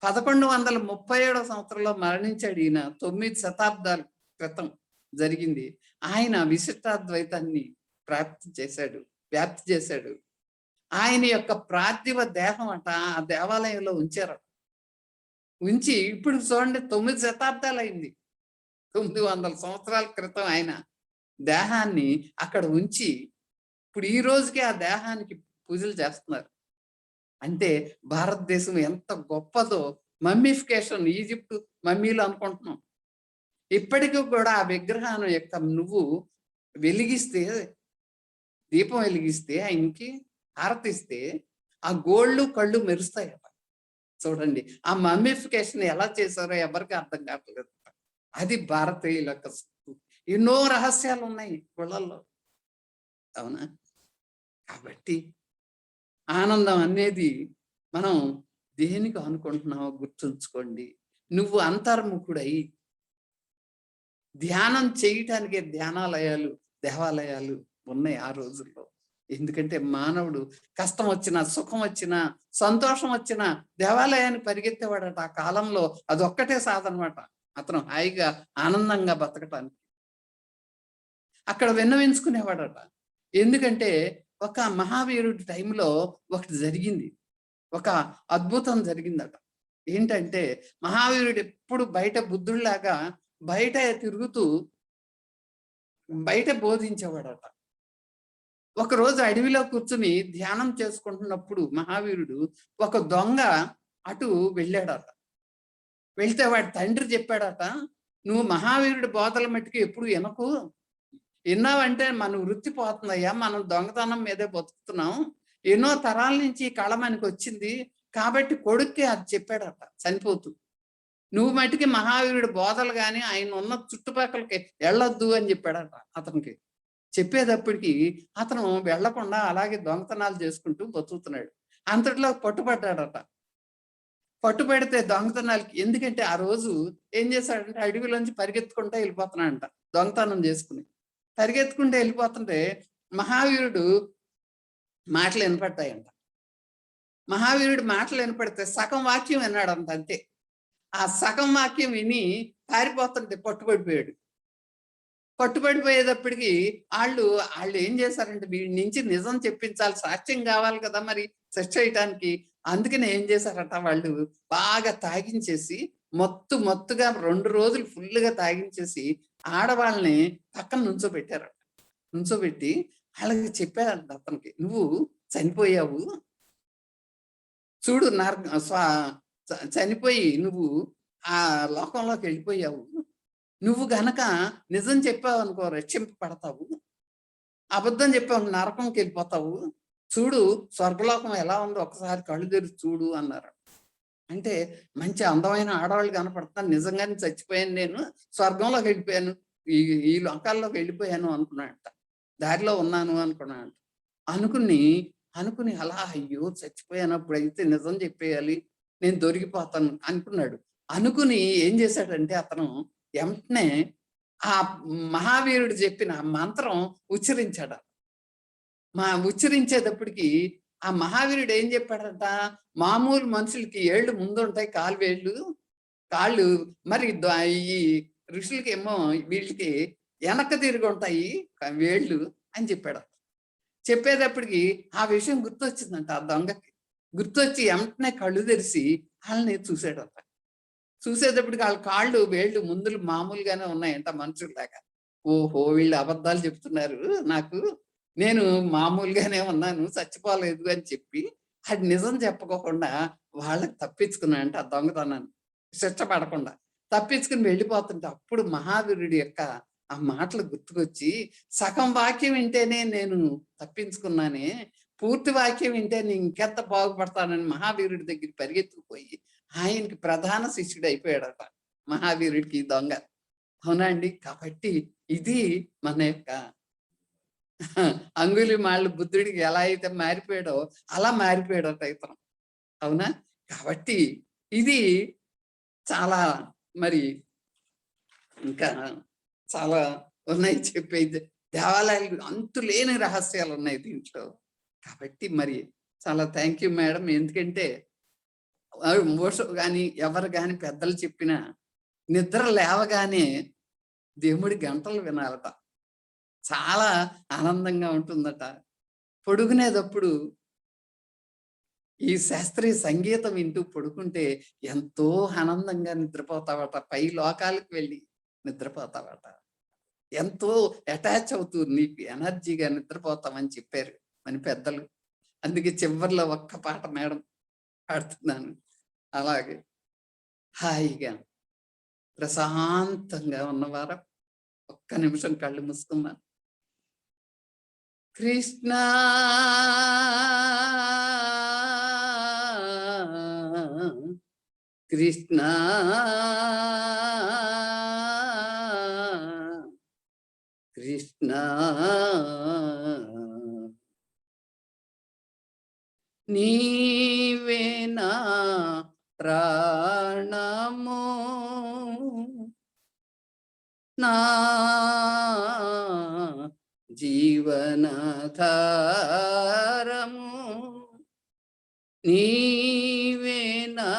1137 సంవత్సరంలో మరణించాడు. ఈయన 9 శతాబ్దాల క్రితం జరిగింది. ఆయన విశిష్టాద్వైతాన్ని వ్యాప్తి చేశాడు. ఆయన యొక్క పార్థివ దేహం అట ఆ దేవాలయంలో ఉంచారు. ఉంచి ఇప్పుడు చూడండి 9 శతాబ్దాలు అయింది. 900 సంవత్సరాల క్రితం ఆయన దేహాన్ని అక్కడ ఉంచి ఇప్పుడు ఈ రోజుకి ఆ దేహానికి పూజలు చేస్తున్నారు. అంటే భారతదేశం ఎంత గొప్పదో. మమ్మీఫికేషన్, ఈజిప్ట్ మమ్మీలు అనుకుంటున్నాం. ఇప్పటికీ కూడా ఆ విగ్రహాన్ని యొక్క నువ్వు వెలిగిస్తే, దీపం వెలిగిస్తే, ఆయనకి హారతిస్తే ఆ గోళ్ళు కళ్ళు మెరుస్తాయి. చూడండి ఆ మమ్మీఫికేషన్ ఎలా చేశారో ఎవరికి అర్థం కావట్లేదు. అది భారతీయుల యొక్క ఎన్నో రహస్యాలు ఉన్నాయి గుళ్ళల్లో. అవునా? కాబట్టి ఆనందం అనేది మనం దేనికి అనుకుంటున్నావో గుర్తుంచుకోండి. నువ్వు అంతర్ముఖుడై ధ్యానం చేయటానికే దేవాలయాలు ఉన్నాయి ఆ రోజుల్లో. ఎందుకంటే మానవుడు కష్టం వచ్చినా, సుఖం వచ్చినా, సంతోషం వచ్చినా దేవాలయాన్ని పరిగెత్తేవాడట. ఆ కాలంలో అదొక్కటే సాధనమాట అతను హాయిగా ఆనందంగా బతకటానికి. అక్కడ విన్నవించుకునేవాడట. ఎందుకంటే ఒక మహావీరుడి టైంలో ఒకటి జరిగింది, ఒక అద్భుతం జరిగిందట. ఏంటంటే మహావీరుడు ఎప్పుడు బయట బుద్ధుడిలాగా బయట తిరుగుతూ బయట బోధించేవాడట. ఒకరోజు అడవిలో కూర్చుని ధ్యానం చేసుకుంటున్నప్పుడు మహావీరుడు ఒక దొంగ అటు వెళ్ళాడట. వెళ్తే వాడి తండ్రి చెప్పాడట, నువ్వు మహావీరుడి బోధల మట్టుకు ఎప్పుడు విన్నావంటే మన వృత్తి పోతుందయ్యా, మనం దొంగతనం మీదే బతుకుతున్నాం, ఎన్నో తరాల నుంచి ఈ కళ మనకి వచ్చింది కాబట్టి కొడుక్కి అది చెప్పాడట చనిపోతూ. నువ్వు మట్టుకి మహావీరుడి బోధలు కానీ ఆయన ఉన్న చుట్టుపక్కలకి వెళ్ళొద్దు అని చెప్పాడట అతనికి. చెప్పేటప్పటికి అతను వెళ్లకుండా అలాగే దొంగతనాలు చేసుకుంటూ బతుకుతున్నాడు. అంతట్లో పట్టుబడ్డాడట. పట్టుబడితే దొంగతనాలకి, ఎందుకంటే ఆ రోజు ఏం చేశాడంటే అడవిలోంచి పరిగెత్తుకుంటూ వెళ్ళిపోతున్నాడంట దొంగతనం చేసుకుని. పరిగెత్తుకుంటూ వెళ్ళిపోతుంటే మహావీరుడు మాటలు వినపడతాయంట. మహావీరుడు మాటలు వినపడితే సగం వాక్యం విన్నాడంట అంతే. ఆ సగం వాక్యం విని పారిపోతుంటే పట్టుబడిపోయాడు. పట్టుబడిపోయేటప్పటికి వాళ్ళు ఏం చేశారంటే వీడి నుంచి నిజం చెప్పించాలి, సాక్ష్యం కావాలి కదా మరి శిక్ష చేయటానికి. అందుకని ఏం చేశారట, వాళ్ళు బాగా తాగించేసి మత్తుగా 2 రోజులు ఫుల్గా తాగించేసి ఆడవాళ్ళని పక్కన నుంచోబెట్టారట. నుంచోబెట్టి వాళ్ళకి చెప్పారంట అతనికి, నువ్వు చనిపోయావు చూడు, చనిపోయి నువ్వు ఆ లోకంలోకి వెళ్ళిపోయావు. నువ్వు గనక నిజం చెప్పావు అనుకో రక్షింపబడతావు, అబద్ధం చెప్పావు నరకంకి వెళ్ళిపోతావు. చూడు స్వర్గలోకం ఎలా ఉందో ఒకసారి కళ్ళు తెరిచి చూడు అన్నారు. అంటే మంచి అందమైన ఆడవాళ్ళు కనపడతాను, నిజంగానే చచ్చిపోయాను, నేను స్వర్గంలోకి వెళ్ళిపోయాను, ఈ లోకాల్లోకి వెళ్ళిపోయాను అనుకున్నాడంట. దారిలో ఉన్నాను అనుకున్నాడంట. అనుకుని అలా అయ్యో చచ్చిపోయానప్పుడు అయితే నిజం చెప్పేయాలి, నేను దొరికిపోతాను అనుకున్నాడు. అనుకుని ఏం చేశాడంటే అతను వెంటనే ఆ మహావీరుడు చెప్పిన మంత్రం ఉచ్చరించాడు. ఉచ్చరించేటప్పటికి ఆ మహావీరుడు ఏం చెప్పాడంట, మామూలు మనుషులకి ఏళ్ళు ముందుంటాయి, కాళ్ళు మరి ఈ ఋషులకి ఏమో వీళ్ళకి వెనక తిరిగి ఉంటాయి వేళ్ళు అని చెప్పాడు. చెప్పేటప్పటికి ఆ విషయం గుర్తొచ్చిందంట ఆ దొంగకి. గుర్తొచ్చి వెంటనే కళ్ళు తెరిచి వాళ్ళని చూసాడంట. చూసేటప్పటికి వాళ్ళ కాళ్ళు వేళ్ళు ముందులు మామూలుగానే ఉన్నాయంట మనుషుల్లాగా. ఓహో వీళ్ళు అబద్ధాలు చెప్తున్నారు నాకు, నేను మామూలుగానే ఉన్నాను, చచ్చిపోలేదు అని చెప్పి అది నిజం చెప్పుకోకుండా వాళ్ళకి తప్పించుకున్నాడంట ఆ దొంగతనాన్ని శిక్ష పడకుండా తప్పించుకుని వెళ్ళిపోతుంటే అప్పుడు మహావీరుడి యొక్క ఆ మాటలు గుర్తుకొచ్చి, సగం వాక్యం వింటేనే నేను తప్పించుకున్నానే, పూర్తి వాక్యం వింటే నేను ఇంకెంత బాగుపడతానని మహావీరుడి దగ్గర పరిగెత్తుకుపోయి ఆయనకి ప్రధాన శిష్యుడు అయిపోయాడట మహావీరుడికి దొంగ. అవునండి. కాబట్టి ఇది మన యొక్క అంగుళిమాళ్ళు బుద్ధుడికి ఎలా అయితే మారిపోయాడో అలా మారిపోయాడట ఇతను. అవునా? కాబట్టి ఇది చాలా మరి ఇంకా చాలా ఉన్నాయి చెప్పేది. దేవాలయాలు అంతులేని రహస్యాలు ఉన్నాయి దీంట్లో. కాబట్టి మరి చాలా థ్యాంక్ యూ మేడం. ఎందుకంటే మోష గాని ఎవరు గాని పెద్దలు చెప్పిన నిద్ర లేవగానే దేవుడి గంటలు వినాలట. చాలా ఆనందంగా ఉంటుందట. పడుకునేటప్పుడు ఈ శాస్త్రీయ సంగీతం వింటూ పడుకుంటే ఎంతో ఆనందంగా నిద్రపోతావట. పై లోకాలకు వెళ్ళి నిద్రపోతావట. ఎంతో అటాచ్ అవుతూ నీకు ఎనర్జీగా నిద్రపోతామని చెప్పారు మన పెద్దలు. అందుకే చివరిలో ఒక్క పాట మేడం పాడుతున్నాను. అలాగే హాయిగా ప్రశాంతంగా ఉన్నవారా ఒక్క నిమిషం కళ్ళు మూసుకుందాం. కృష్ణ కృష్ణ కృష్ణ నీవేనా ప్రాణము నా జీవనాధారము నీవేనా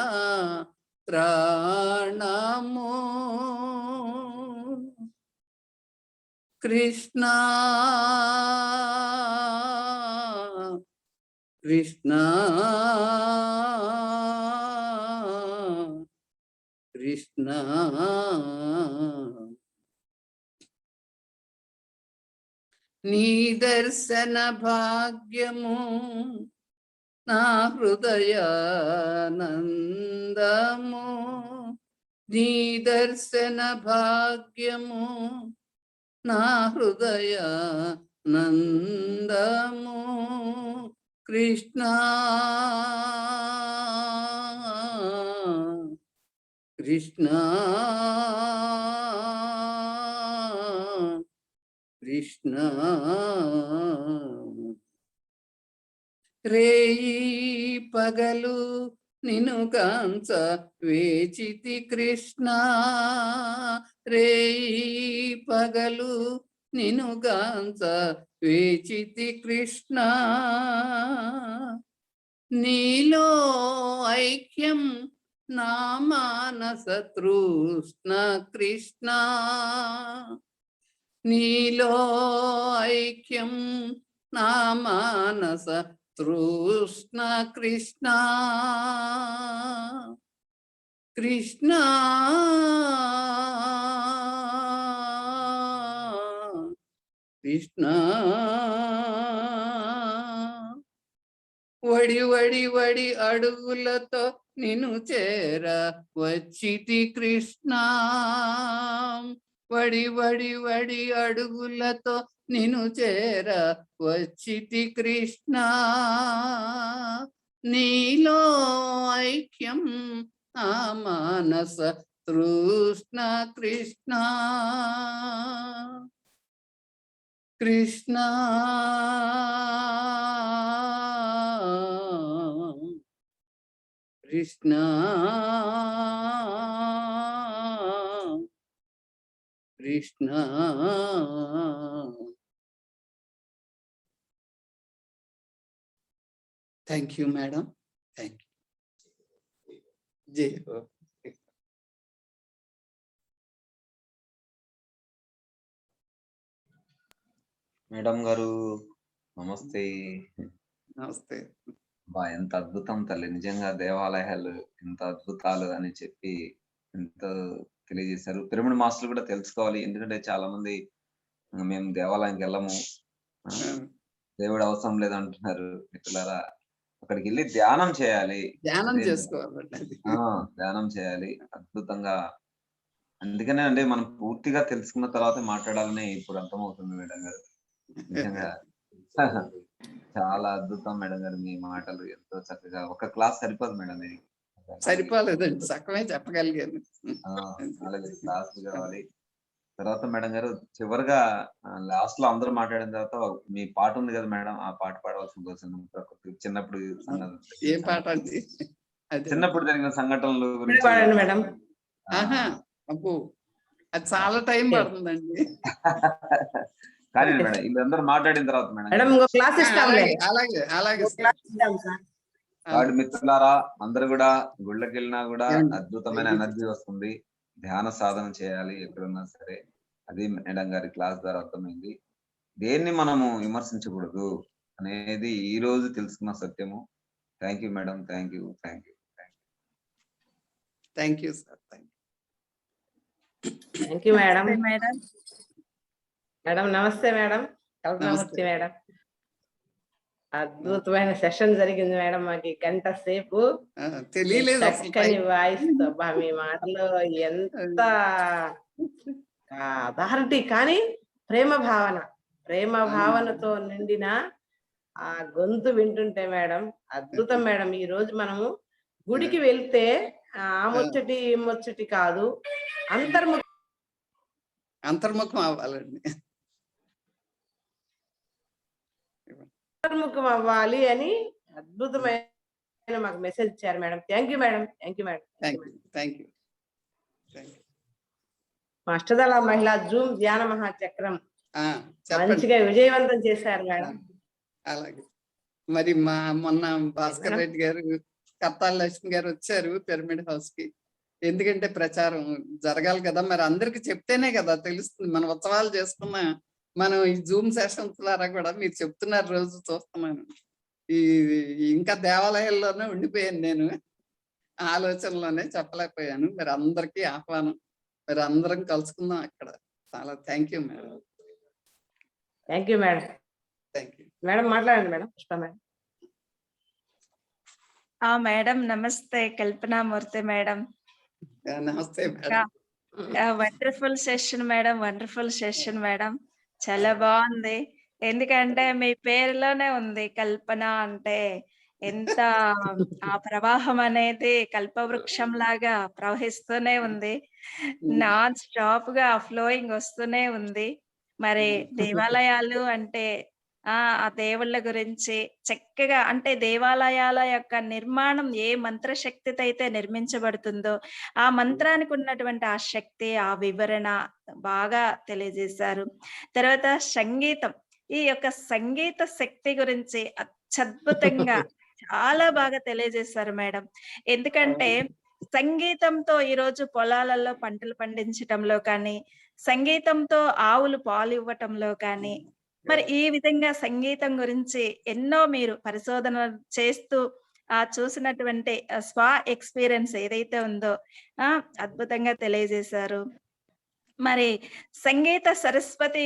ప్రాణము కృష్ణ కృష్ణ కృష్ణ నీ దర్శన భాగ్యము నా హృదయానందము నీ దర్శన భాగ్యము నా హృదయానందము కృష్ణ కృష్ణ కృష్ణ రేయి పగలు నిన్ను కాంచ వేచితి కృష్ణ రేయి పగలు నిన్ను కాంచ వేచితి కృష్ణ నీలో ఐక్యం నా మానస తృష్ణ కృష్ణ నీలో ఐక్యం నా మానస తృష్ణ కృష్ణ కృష్ణ కృష్ణ వడి వడి వడి అడుగులతో నిన్ను చేర వచ్చితి కృష్ణ వడి వడి వడి అడుగులతో నిన్ను చేర వచ్చితి కృష్ణ నీలో ఐక్యం నా మానస తృష్ణ Krishna Krishna Krishna Krishna thank you madam. Thank you. జై హో. మేడం గారు నమస్తే. నమస్తే. బా ఎంత అద్భుతం తల్లి, నిజంగా దేవాలయాలు ఎంత అద్భుతాలు అని చెప్పి ఎంత తెలియజేశారు. పిరమిడ్ మాస్టర్లు కూడా తెలుసుకోవాలి, ఎందుకంటే చాలా మంది మేము దేవాలయానికి వెళ్ళము, దేవుడు అవసరం లేదంటున్నారు. మిత్రులారా, అక్కడికి వెళ్ళి ధ్యానం చేయాలి, ధ్యానం చేసుకోవాలి, ధ్యానం చేయాలి. అద్భుతంగా. అందుకనే అండి మనం పూర్తిగా తెలుసుకున్న తర్వాత మాట్లాడాలని ఇప్పుడు అర్థమవుతుంది మేడం గారు. నిజంగా చాలా అద్భుతం మేడం గారు, మీ మాటలు ఎంతో చక్కగా. ఒక క్లాస్ సరిపోదు మేడం, సరిపోలేదండి, సగమే చెప్పగలిగాను. క్లాస్ కావాలి. తర్వాత మేడం గారు చివరిగా లాస్ట్ లో అందరూ మాట్లాడిన తర్వాత మీ పాట ఉంది కదా మేడం, ఆ పాట పాడవలసిన కోసం ప్రకృతి చిన్నప్పుడు. ఏ పాట అండి? అదే చిన్నప్పుడు జరిగిన సంఘటనలు ఇప్పుడే గురించి పాడండి మేడం. ఆహా అబ్బో అది చాలా టైం పడుతుందండి. కానీ మేడం వీళ్ళందరూ మాట్లాడిన తర్వాత మేడం మేడం ఇంకో క్లాస్ ఇస్తాంలే. అలాగే అలాగే అలాగే ఇంకో సార్. క్లాస్ ఇస్తాం సార్. కాబట్టి మిత్రులారా అందరూ కూడా గుళ్ళకి వెళ్ళినా కూడా ఏమండి? అద్భుతమైన ఎనర్జీ వస్తుంది. ధ్యాన సాధన చేయాలి ఎక్కడున్నా సరే. అది మేడం గారి క్లాస్ ద్వారా అర్థమైంది. దేన్ని మనము విమర్శించకూడదు అనేది ఈ రోజు తెలుసుకున్న సత్యము. Thank you madam. Thank you. Thank you. Thank you sir. Thank you madam. నమస్తే మేడం. మేడం నమస్తే మేడం. కల్పనామూర్తి నమస్తే. మేడం. అద్భుతమైన సెషన్ జరిగింది మేడం. మాకు గంట సేపు తెలియలేదు అసలు చక్కని టైం. వాయిస్ తో మీ మాటలో ఎంత అథారిటీ కానీ ప్రేమ భావనతో నిండిన ఆ గొంతు వింటుంటే మేడం అద్భుతం మేడం. ఈ రోజు మనము గుడికి వెళ్తే ఆ ముచ్చటి ఈ ముచ్చటి కాదు, అంతర్ముఖం అవ్వాలండి. అంతర్ముఖం అవ్వాలి అని అద్భుతమైన మాకు మెసేజ్ ఇచ్చారు madam. Thank you madam. Thank you madam. Thank you. మా అష్టదళ మహిళా జూమ్ ధ్యాన మహాచక్రం చెప్పండి. మంచిగా విజయవంతం చేశారు మేడం. అలాగే మరి మొన్న భాస్కర్ రెడ్డి గారు, కప్తాల లక్ష్మి గారు వచ్చారు పిరమిడ్ హౌస్ కి. ఎందుకంటే ప్రచారం జరగాలి కదా, మరి అందరికి చెప్తేనే కదా తెలుస్తుంది. మన ఉత్సవాలు చేసుకున్న మనం ఈ జూమ్ సెషన్స్ ద్వారా కూడా మీరు చెప్తున్నారు, రోజు చూస్తున్నాను. ఈ ఇంకా దేవాలయాల్లోనే ఉండిపోయాను నేను, ఆలోచనలోనే చెప్పలేకపోయాను. మరి అందరికీ ఆహ్వానం, మరి అందరం కలుసుకుందాం అక్కడ. చాలా thank you madam. Thank you madam. Thank you madam. మాట్లాడండి మేడం. పుష్ప మేడం. మేడం నమస్తే. కల్పనామూర్తి మేడం. నమస్తే madam. Wonderful session madam. Wonderful session madam. చాలా బాగుంది. ఎందుకంటే మీ పేరులోనే ఉంది కల్పన అంటే. ఎంత ఆ ప్రవాహం అనేది కల్పవృక్షం లాగా ప్రవహిస్తూనే ఉంది. నాన్ స్టాప్ గా ఫ్లోయింగ్ వస్తూనే ఉంది. మరి దేవాలయాలు అంటే ఆ దేవుళ్ళ గురించి చక్కగా, అంటే దేవాలయాల యొక్క నిర్మాణం ఏ మంత్రశక్తితో అయితే నిర్మించబడుతుందో ఆ మంత్రానికి ఉన్నటువంటి ఆ శక్తి, ఆ వివరణ బాగా తెలియజేశారు. తర్వాత సంగీతం, ఈ యొక్క సంగీత శక్తి గురించి అత్యద్భుతంగా చాలా బాగా తెలియజేశారు మేడం. ఎందుకంటే సంగీతంతో ఈరోజు పొలాలలో పంటలు పండించటంలో కానీ, సంగీతంతో ఆవులు పాలు ఇవ్వటంలో కానీ, మరి ఈ విధంగా సంగీతం గురించి ఎన్నో మీరు పరిశోధన చేస్తూ చూసినటువంటి స్వ ఎక్స్పీరియన్స్ ఏదైతే ఉందో అద్భుతంగా తెలియజేశారు. మరి సంగీత సరస్వతి,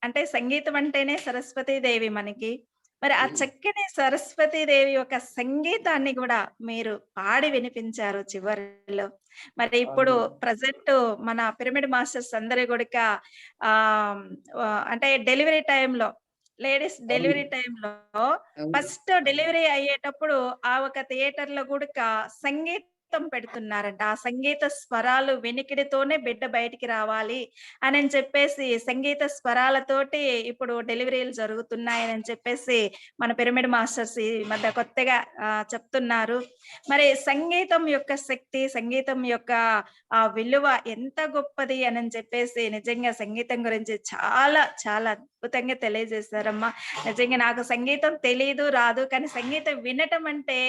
అంటే సంగీతం అంటేనే సరస్వతీ దేవి మనకి. మరి ఆ చక్కని సరస్వతీ దేవి యొక్క సంగీతాన్ని కూడా మీరు పాడి వినిపించారు చివరిలో. మరి ఇప్పుడు ప్రజెంట్ మన పిరమిడ్ మాస్టర్స్ అందరి కూడా అంటే డెలివరీ టైంలో, లేడీస్ డెలివరీ టైంలో ఫస్ట్ డెలివరీ అయ్యేటప్పుడు ఆ ఒక థియేటర్ లో కూడా సంగీతం పెడుతున్నారంట. ఆ సంగీత స్వరాలు వెనికిడితోనే బిడ్డ బయటికి రావాలి అని చెప్పేసి సంగీత స్వరాలతోటి ఇప్పుడు డెలివరీలు జరుగుతున్నాయని చెప్పేసి మన పిరమిడ్ మాస్టర్స్ ఈ మధ్య కొత్తగా చెప్తున్నారు. మరి సంగీతం యొక్క శక్తి, సంగీతం యొక్క విలువ ఎంత గొప్పది అని చెప్పేసి నిజంగా సంగీతం గురించి చాలా చాలా అద్భుతంగా తెలియజేశారమ్మా. నిజంగా నాకు సంగీతం తెలియదు, రాదు, కానీ సంగీతం వినటం అంటే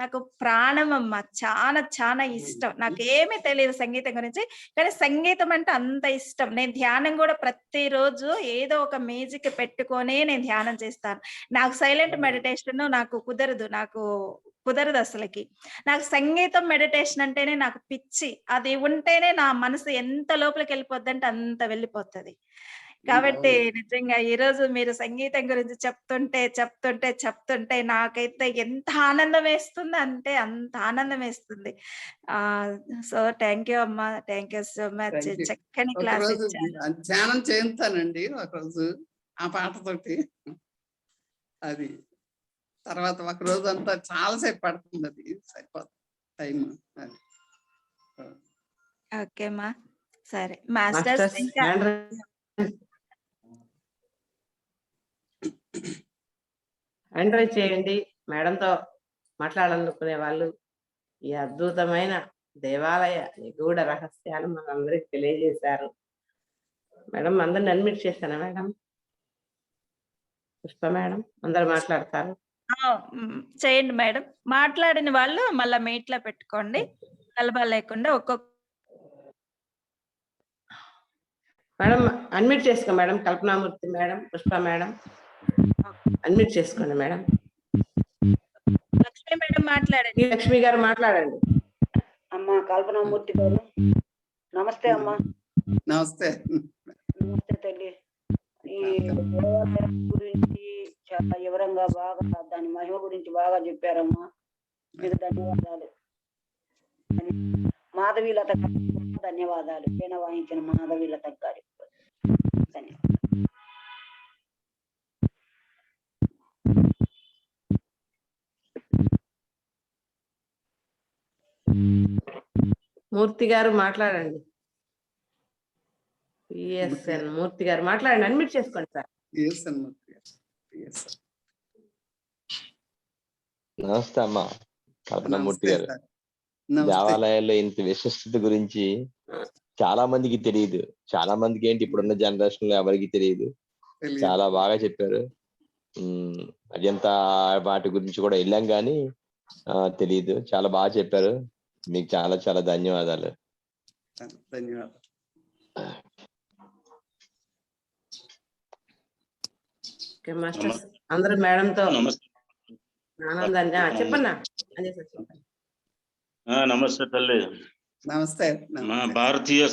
నాకు ప్రాణం అమ్మా. చాలా చాలా ఇష్టం. నాకు ఏమీ తెలియదు సంగీతం గురించి, కానీ సంగీతం అంటే అంత ఇష్టం. నేను ధ్యానం కూడా ప్రతిరోజు ఏదో ఒక మ్యూజిక్ పెట్టుకొని నేను ధ్యానం చేస్తాను. నాకు సైలెంట్ మెడిటేషన్ నాకు కుదరదు అసలుకి. నాకు సంగీతం మెడిటేషన్ అంటేనే నాకు పిచ్చి. అది ఉంటేనే నా మనసు ఎంత లోపలికి వెళ్ళిపోద్ది అంటే అంత వెళ్ళిపోతుంది. కాబట్టి నిజంగా ఈ రోజు మీరు సంగీతం గురించి చెప్తుంటే నాకైతే ఎంత ఆనందం వేస్తుంది అంటే అంత ఆనందం వేస్తుంది. సో థ్యాంక్ యూ అమ్మా. Thank you so much. చక్కని క్లాస్ ఇచ్చారు. ధ్యానం చేస్తానండి ఒకరోజు ఆ పాటతోటి. అది తర్వాత ఒక రోజు అంతా చాలాసేపు పడుతుంది, అది సరిపోతుంది టైం. ఓకే అమ్మా. సరే మాస్టర్స్ ఎంకరేజ్ చేయండి. మేడంతో మాట్లాడాలనుకునే వాళ్ళు ఈ అద్భుతమైన దేవాలయ నిగూఢ రహస్యాలు మనందరికి తెలియజేశారు. మేడం అందరిని అడ్మిట్ చేశానా మేడం? పుష్ప మేడం అందరు మాట్లాడతారు. చేయండి మేడం. మాట్లాడిన వాళ్ళు మళ్ళా మీట్లో పెట్టుకోండి. కలబ లేకుండా ఒక్కొక్క మేడం అడ్మిట్ చేసుకో madam. Kalpanamurthy madam, Pushpa madam admit చేసుకోండి మేడం. లక్ష్మి మేడం మాట్లాడండి. లక్ష్మి గారు మాట్లాడండి. అమ్మా కల్పనామూర్తి గారు నమస్తే అమ్మా. నమస్తే. నమస్తే తల్లి. ఈ దేవాలయం గురించి చాలా వివరంగా బాగా దాని మహిమ గురించి బాగా చెప్పారమ్మా. మీకు ధన్యవాదాలు. మాధవీలత ధన్యవాదాలు. వీణ వాయించిన మాధవీలత గారి ధన్యవాదాలు. మూర్తి గారు మాట్లాడండి. పిఎస్ఎన్ మూర్తి గారు మాట్లాడండి. అడ్మిట్ చేసుకోండి సార్. నమస్తే అమ్మా కల్పనామూర్తి గారు. దేవాలయాల్లో ఇంత విశిష్టత గురించి చాలా మందికి తెలియదు. చాలా మందికి ఏంటి ఇప్పుడున్న జనరేషన్ లో ఎవరికి తెలియదు. చాలా బాగా చెప్పారు. అజంతా వాటి గురించి కూడా వెళ్ళాం కానీ తెలియదు. చాలా బాగా చెప్పారు. మీకు చాలా చాలా ధన్యవాదాలు. ధన్యవాదాలు. అందరూ మేడంతో ఆనందంగా చెప్పన్నా. నమస్తే తల్లి. నమస్తే. మా భారతీయ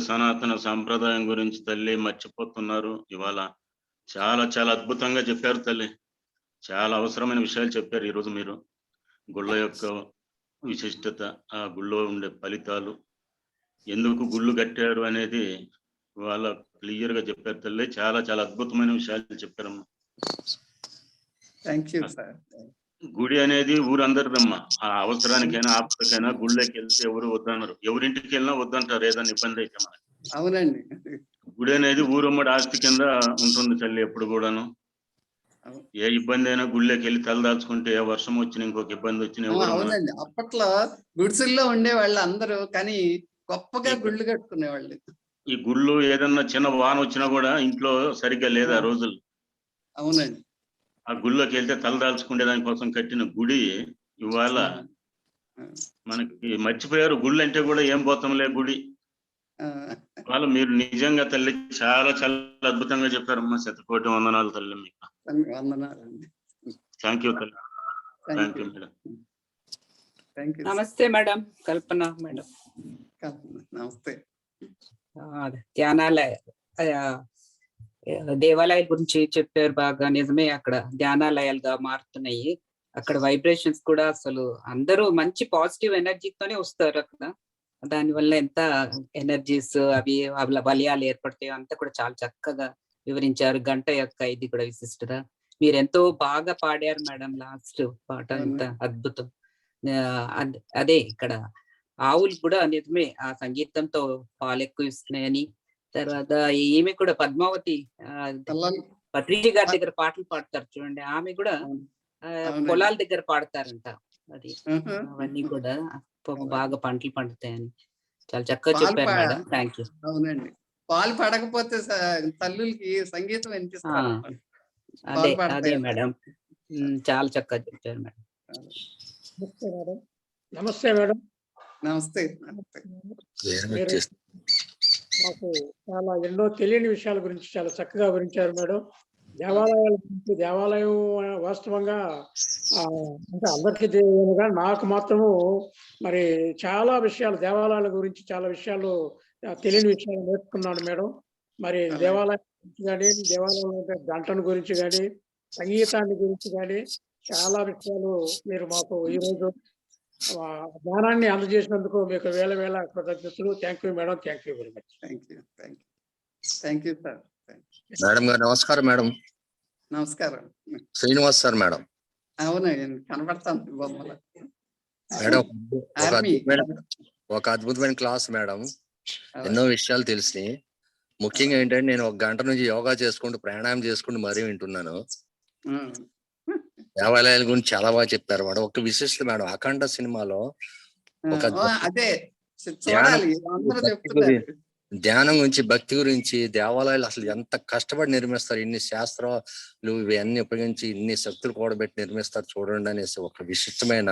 సనాతన సాంప్రదాయం గురించి తల్లి మర్చిపోతున్నారు. ఇవాళ చాలా చాలా అద్భుతంగా చెప్పారు తల్లి. చాలా అవసరమైన విషయాలు చెప్పారు ఈరోజు మీరు. గుళ్ళ యొక్క విశిష్టత, ఆ గుళ్ళో ఉండే ఫలితాలు, ఎందుకు గుళ్ళు కట్టారు అనేది వాళ్ళ క్లియర్ గా చెప్పారు తల్లి. చాలా చాలా అద్భుతమైన విషయాలు చెప్పారమ్మా. గుడి అనేది ఊరందరిదమ్మా. ఆ అవసరానికైనా ఆపదకైనా గుళ్ళకి వెళ్తే ఎవరు వద్దన్నారు. ఎవరింటికి వెళ్ళినా వద్దంటారు ఏదైనా ఇబ్బంది అయితే మనకి. అవునండి. గుడి అనేది ఊరమ్మడి ఆస్తి కింద ఉంటుంది తల్లి ఎప్పుడు కూడాను. ఏ ఇబ్బంది అయినా గుళ్ళకి వెళ్ళి తలదాల్చుకుంటే ఏ వర్షం వచ్చిన ఇంకొక ఇబ్బంది వచ్చిన అవునండి. అప్పట్లో గుడిసెల్లో ఉండే వాళ్ళు అందరూ కానీ గొప్పగా గుళ్ళు కట్టుకునేవాళ్ళు. ఈ గుళ్ళు ఏదన్నా చిన్న వాన వచ్చినా కూడా ఇంట్లో సరిగ్గా లేదు ఆ రోజులు. అవునండి. ఆ గుళ్ళోకి వెళ్తే తలదాల్చుకునే దానికోసం కట్టిన గుడి ఇవాళ మనకి మర్చిపోయారు. గుళ్ళు అంటే కూడా ఏం పోతాంలే గుడి. వాళ్ళు మీరు నిజంగా తల్లి చాలా చాలా అద్భుతంగా చెప్పారమ్మా. శతకోటి వందనాలు తల్లి మీకు. థ్యాంక్ యూ తల్లి. Thank you madam. నమస్తే మేడం కల్పన మేడం. నమస్తే. ధ్యానాలయ దేవాలయాల గురించి చెప్పారు బాగా. నిజమే, అక్కడ ధ్యానాలయాలుగా మారుతున్నాయి. అక్కడ వైబ్రేషన్స్ కూడా అసలు అందరూ మంచి పాజిటివ్ ఎనర్జీతోనే వస్తారు అక్కడ. దానివల్ల ఎంత ఎనర్జీస్ అవి వలయాలు ఏర్పడతాయో అంతా కూడా చాలా చక్కగా వివరించారు. గంట యొక్క ఇది కూడా విశిష్టత. మీరు ఎంతో బాగా పాడారు మేడం. లాస్ట్ పాట అంతా అద్భుతం. అదే ఇక్కడ ఆవులు కూడా నిజమే ఆ సంగీతంతో పాలు ఎక్కువ ఇస్తున్నాయని. తర్వాత ఈమె కూడా పద్మావతి పత్రిజీ గారి దగ్గర పాటలు పాడతారు చూడండి. ఆమె కూడా పొలాల దగ్గర పాడతారంట. అది అవన్నీ కూడా బాగా పంటలు పండుతాయని చాలా చక్కగా చెప్పారు మేడం. Thank you. అవునండి. పాలు పడకపోతే తల్లులకి సంగీతం వినిపిస్తారు. అదే మేడం. చాలా చక్కగా చెప్పారు మేడం. నమస్తే మేడం. నమస్తే. మాకు చాలా ఎన్నో తెలియని విషయాల గురించి చాలా చక్కగా వివరించారు మేడం. దేవాలయాల గురించి, దేవాలయం వాస్తవంగా అంటే అందరికీ తెలియదు కానీ నాకు మాత్రము మరి చాలా విషయాలు దేవాలయాల గురించి చాలా విషయాలు తెలియని విషయాలు నేర్చుకున్నాను మేడం. మరి దేవాలయం గురించి కానీ, దేవాలయం గంటను గురించి కానీ, సంగీతాన్ని గురించి కానీ చాలా విషయాలు మీరు మాకు ఈరోజు జ్ఞానాన్ని అందజేసినందుకు మీకు వేల వేల కృతజ్ఞతలు. Thank you madam. Thank you very much. Thank you sir. Madam గారు నమస్కారం. మేడం నమస్కారం. Srinivas sir madam. అవునండి, కనపడతాను బొమ్మలు. మేడం ఒక అద్భుతమైన క్లాస్ మేడం. ఎన్నో విషయాలు తెలిసినాయి. ముఖ్యంగా ఏంటంటే నేను 1 గంట నుంచి యోగా చేసుకుంటూ ప్రాణాయామం చేసుకుంటూ మరీ వింటున్నాను. దేవాలయాల గురించి చాలా బాగా చెప్పారు మేడం. ఒక విశిష్టత మేడం, అఖండ సినిమాలో ఒక అదే ధ్యానం చూడాలి అందరూ భక్తి చెప్తున్నారు. గురించి, ధ్యానం గురించి, భక్తి గురించి, దేవాలయాలు అసలు ఎంత కష్టపడి నిర్మిస్తారు, ఇన్ని శాస్త్రాలు ఇవన్నీ ఉపయోగించి ఇన్ని శక్తులు కూడబెట్టి నిర్మిస్తారు చూడండి అనేసి ఒక విశిష్టమైన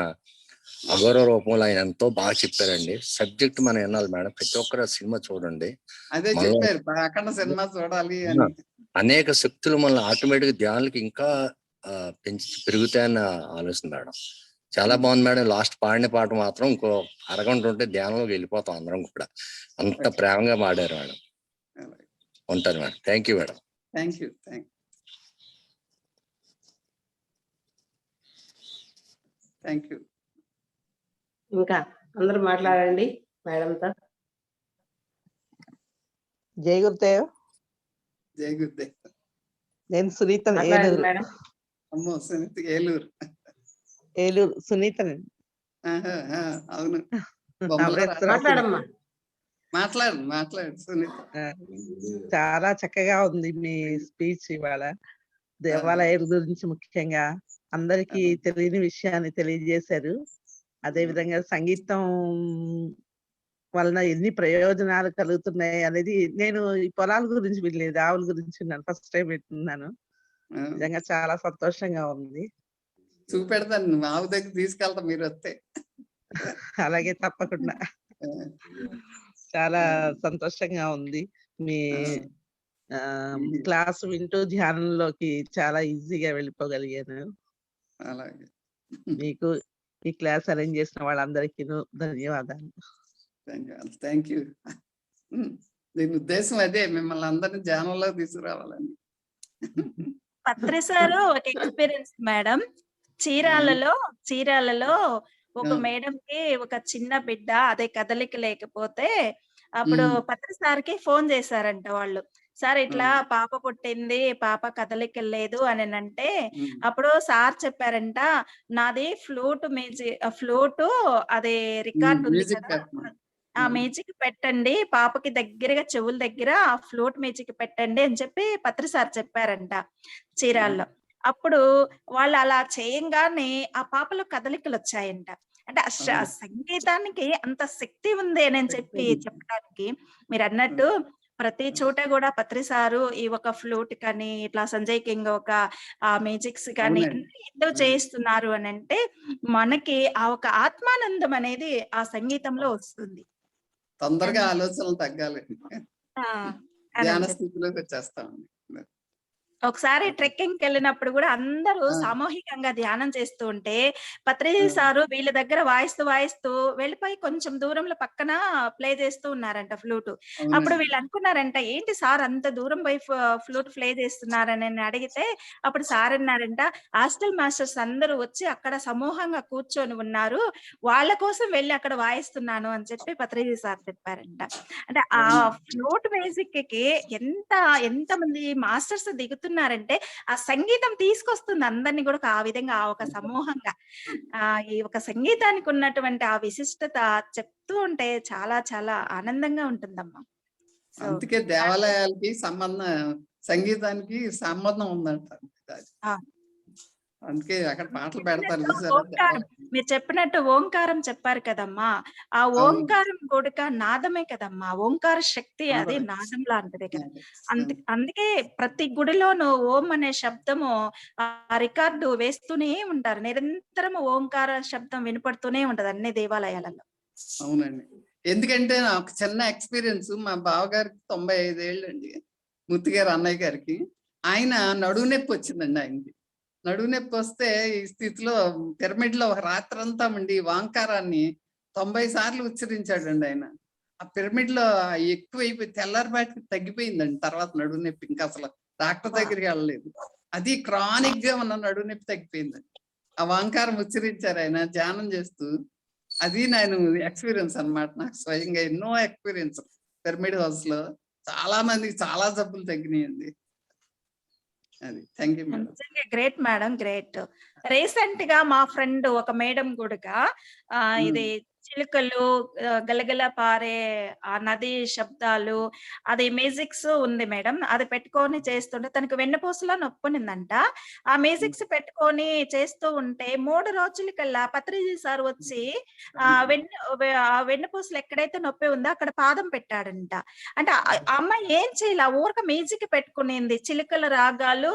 అగౌరవ రూపంలో ఆయన ఎంతో బాగా చెప్పారండి. సబ్జెక్ట్ మనం వినాలి మేడం, ప్రతి ఒక్కరు సినిమా చూడండి. అదే మనలో చెప్పారు అఖండ సినిమా చూడాలి అని. అనేక శక్తులు మనల్ని ఆటోమేటిక్ ధ్యానాలకి ఇంకా పెరుగుతాయన్న ఆలోచన మేడం. చాలా బాగుంది మేడం. లాస్ట్ పాడిన పాట మాత్రం ఇంకో అరగంట ఉంటే ధ్యానంలోకి వెళ్ళిపోతాం అందరం కూడా. అంత ప్రేమగా పాడారు మేడం. ఉంటాను madam. Thank you madam. Thank you. Thank you. ఇంకా అందరూ మాట్లాడండి మేడంతో. జై గురుదేవ్. జై గురుదేవ్. నేను సునీత, మేడం. అమ్మో సునీత, ఏలూరు. ఏలూరు సునీత. అవును. మాట్లాడమ్మా. మాట్లాడు సునీత. చాలా చక్కగా ఉంది మీ స్పీచ్ ఇవాళ. దేవాలయాల గురించి ముఖ్యంగా అందరికీ తెలియని విషయాన్ని తెలియజేశారు. అదే విధంగా సంగీతం వలన ఎన్ని ప్రయోజనాలు కలుగుతున్నాయి అనేది నేను ఈ పొలాల గురించి వినలేదు, ఆవుల గురించి విన్నాను, ఫస్ట్ టైం వింటున్నాను. నిజంగా చాలా సంతోషంగా ఉంది. చూపెడతాను, ఆవు దగ్గర తీసుకెళ్తా మీరు వస్తే. అలాగే తప్పకుండా. చాలా సంతోషంగా ఉంది. మీ క్లాస్ వింటూ ధ్యానంలోకి చాలా ఈజీగా వెళ్ళిపోగలిగాను. అలాగే. మీకు ఈ క్లాస్ అరేంజ్ చేసిన వాళ్ళందరికీ ధన్యవాదాలు. Thank you. దీని ఉద్దేశం అదే, మిమ్మల్ని అందరినీ ధ్యానంలో తీసుకురావాలని. పత్రి సారు ఒక ఎక్స్పీరియన్స్ మేడం. చీరాలలో ఒక మేడం కి ఒక చిన్న బిడ్డ అదే కదలిక లేకపోతే అప్పుడు పత్రి సార్కి ఫోన్ చేశారంట వాళ్ళు. సార్ ఇట్లా పాప పుట్టింది, పాప కదలిక లేదు అని అంటే అప్పుడు సార్ చెప్పారంట, నాది ఫ్లూటు అదే రికార్డ్ ఉంది కదా, ఆ మ్యూజిక్ పెట్టండి, పాపకి దగ్గరగా చెవుల దగ్గర ఆ ఫ్లూట్ మ్యూజిక్ పెట్టండి అని చెప్పి పత్రి సార్ చెప్పారంట చీరాల్లో. అప్పుడు వాళ్ళు అలా చేయంగానే ఆ పాపలో కదలికలు వచ్చాయంట. అంటే సంగీతానికి అంత శక్తి ఉంది అని చెప్పి చెప్పడానికి మీరు అన్నట్టు ప్రతి చోట కూడా పత్రి సారు ఈ ఒక ఫ్లూట్ కానీ ఇట్లా సంజయ్ కింగ్ ఒక ఆ మ్యూజిక్స్ కానీ ఎన్నో చేయిస్తున్నారు అని అంటే మనకి ఆ ఒక ఆత్మానందం అనేది ఆ సంగీతంలో వస్తుంది. తొందరగా ఆలోచనలు తగ్గాలి, ధ్యాన స్థితిలోకి వచ్చేస్తాం. ఒకసారి ట్రెక్కింగ్ కి వెళ్ళినప్పుడు కూడా అందరూ సామూహికంగా ధ్యానం చేస్తూ ఉంటే పత్రి సారు వీళ్ళ దగ్గర వాయిస్తూ వెళ్ళిపోయి కొంచెం దూరంలో పక్కన ప్లే చేస్తూ ఉన్నారంట ఫ్లూట్. అప్పుడు వీళ్ళు అనుకున్నారంట, ఏంటి సార్ అంత దూరం పోయి ఫ్లూట్ ప్లే చేస్తున్నారని అడిగితే అప్పుడు సార్ అన్నారంట, హాస్టల్ మాస్టర్స్ అందరూ వచ్చి అక్కడ సమూహంగా కూర్చొని ఉన్నారు, వాళ్ళ కోసం వెళ్ళి అక్కడ వాయిస్తున్నాను అని చెప్పి పత్రి సార్ చెప్పారంట. అంటే ఆ ఫ్లూట్ మ్యూజిక్ కి ఎంత మంది మాస్టర్స్ దిగుతున్నారు అంటే ఆ సంగీతం తీసుకొస్తుంది అందరినీ కూడా ఆ విధంగా ఆ ఒక సమూహంగా. ఈ ఒక సంగీతానికి ఉన్నటువంటి ఆ విశిష్టత చెప్తూ ఉంటే చాలా చాలా ఆనందంగా ఉంటుందమ్మా. అందుకే దేవాలయాలకి సంగీతానికి సంబంధం ఉందంట. అందుకే అక్కడ పాటలు పెడతారు. మీరు చెప్పినట్టు ఓంకారం చెప్పారు కదమ్మా, ఆ ఓంకారం కూడా నాదమే కదమ్మా. ఓంకార శక్తి అది నాదం లాంటిదే కదా. అందుకే ప్రతి గుడిలోనూ ఓం అనే శబ్దము ఆ రికార్డు వేస్తూనే ఉంటారు, నిరంతరం ఓంకార శబ్దం వినపడుతూనే ఉంటది అన్ని దేవాలయాలలో. అవునండి. ఎందుకంటే నాకు చిన్న ఎక్స్పీరియన్స్, మా బావగారికి 95 ఏళ్ళు అండి, ముత్తిగారు అన్నయ్య గారికి. ఆయన నడువు నొప్పి వచ్చిందండి. ఆయనకి నడువు నొప్పి వస్తే ఈ స్థితిలో పిరమిడ్ లో ఒక రాత్రంతా ఉండి వాంకారాన్ని 90 సార్లు ఉచ్చరించాడండి ఆయన. ఆ పిరమిడ్ లో ఎక్కువైపోయి తెల్లారిపాటికి తగ్గిపోయిందండి. తర్వాత నడువు నొప్పి ఇంకా అసలు డాక్టర్ దగ్గరికి వెళ్ళలేదు. అది క్రానిక్ గా ఉన్న నడువు నొప్పి తగ్గిపోయిందండి. ఆ వాంకారం ఉచ్చరించారు ఆయన ధ్యానం చేస్తూ. అది నేను ఎక్స్పీరియన్స్ అన్నమాట. నాకు స్వయంగా ఎన్నో ఎక్స్పీరియన్స్. పిరమిడ్ హౌస్ లో చాలా మందికి చాలా జబ్బులు తగ్గినాయండి. అది thank you madam. Great madam, great. Recent గా మా ఫ్రెండ్ ఒక మేడం కూడా ఇది చిలుకలు, గలగల పారే ఆ నది శబ్దాలు, అది మ్యూజిక్స్ ఉంది మేడం. అది పెట్టుకొని చేస్తుంటే తనకు వెన్నుపూసలో నొప్పునిందంట. ఆ మ్యూజిక్స్ పెట్టుకొని చేస్తూ ఉంటే 3 రోజులకల్లా పత్రిజీ సార్ వచ్చి ఆ వెన్నుపూసలు ఎక్కడైతే నొప్పి ఉందో అక్కడ పాదం పెట్టాడంట. అంటే ఆ అమ్మాయి ఏం చేయలా, ఊరక మ్యూజిక్ పెట్టుకునింది. చిలుకల రాగాలు,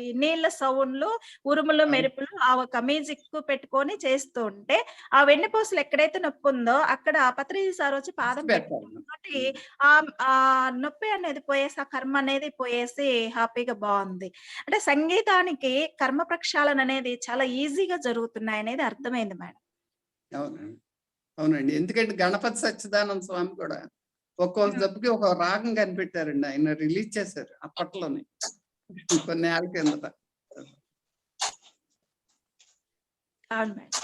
ఈ నీళ్ళ సౌండ్లు, ఉరుములు, మెరుపులు, ఆ ఒక మ్యూజిక్ పెట్టుకొని చేస్తూ ఉంటే ఆ వెన్నుపూసలు ఎక్కడైతే నొప్పి ఉందో అక్కడ పత్రిజీ సార్ వచ్చి పాదం పెట్టుకోటి ఆ నొప్పి అనేది పోయేసి, ఆ కర్మ అనేది పోయేసి హ్యాపీగా బాగుంది. అంటే సంగీతానికి కర్మ ప్రక్షాళన అనేది చాలా ఈజీగా జరుగుతున్నాయి అనేది అర్థమైంది మేడం. అవునండి, అవునండి. ఎందుకంటే గణపతి సచ్చిదానంద స్వామి కూడా ఒక్కో జబ్బుకి ఒక రాగం కనిపెట్టారండి. ఆయన రిలీజ్ చేశారు అప్పట్లోనే, కొన్ని ఏళ్ళ కిందట. అవును మేడం.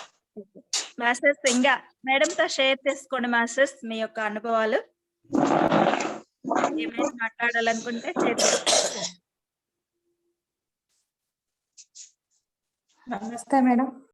మాస్టర్స్ ఇంకా మేడంతో షేర్ చేసుకోండి మాస్టర్స్ మీ యొక్క అనుభవాలు. ఏమైనా మాట్లాడాలనుకుంటే షేర్ చేసుకోండి. నమస్తే మేడం.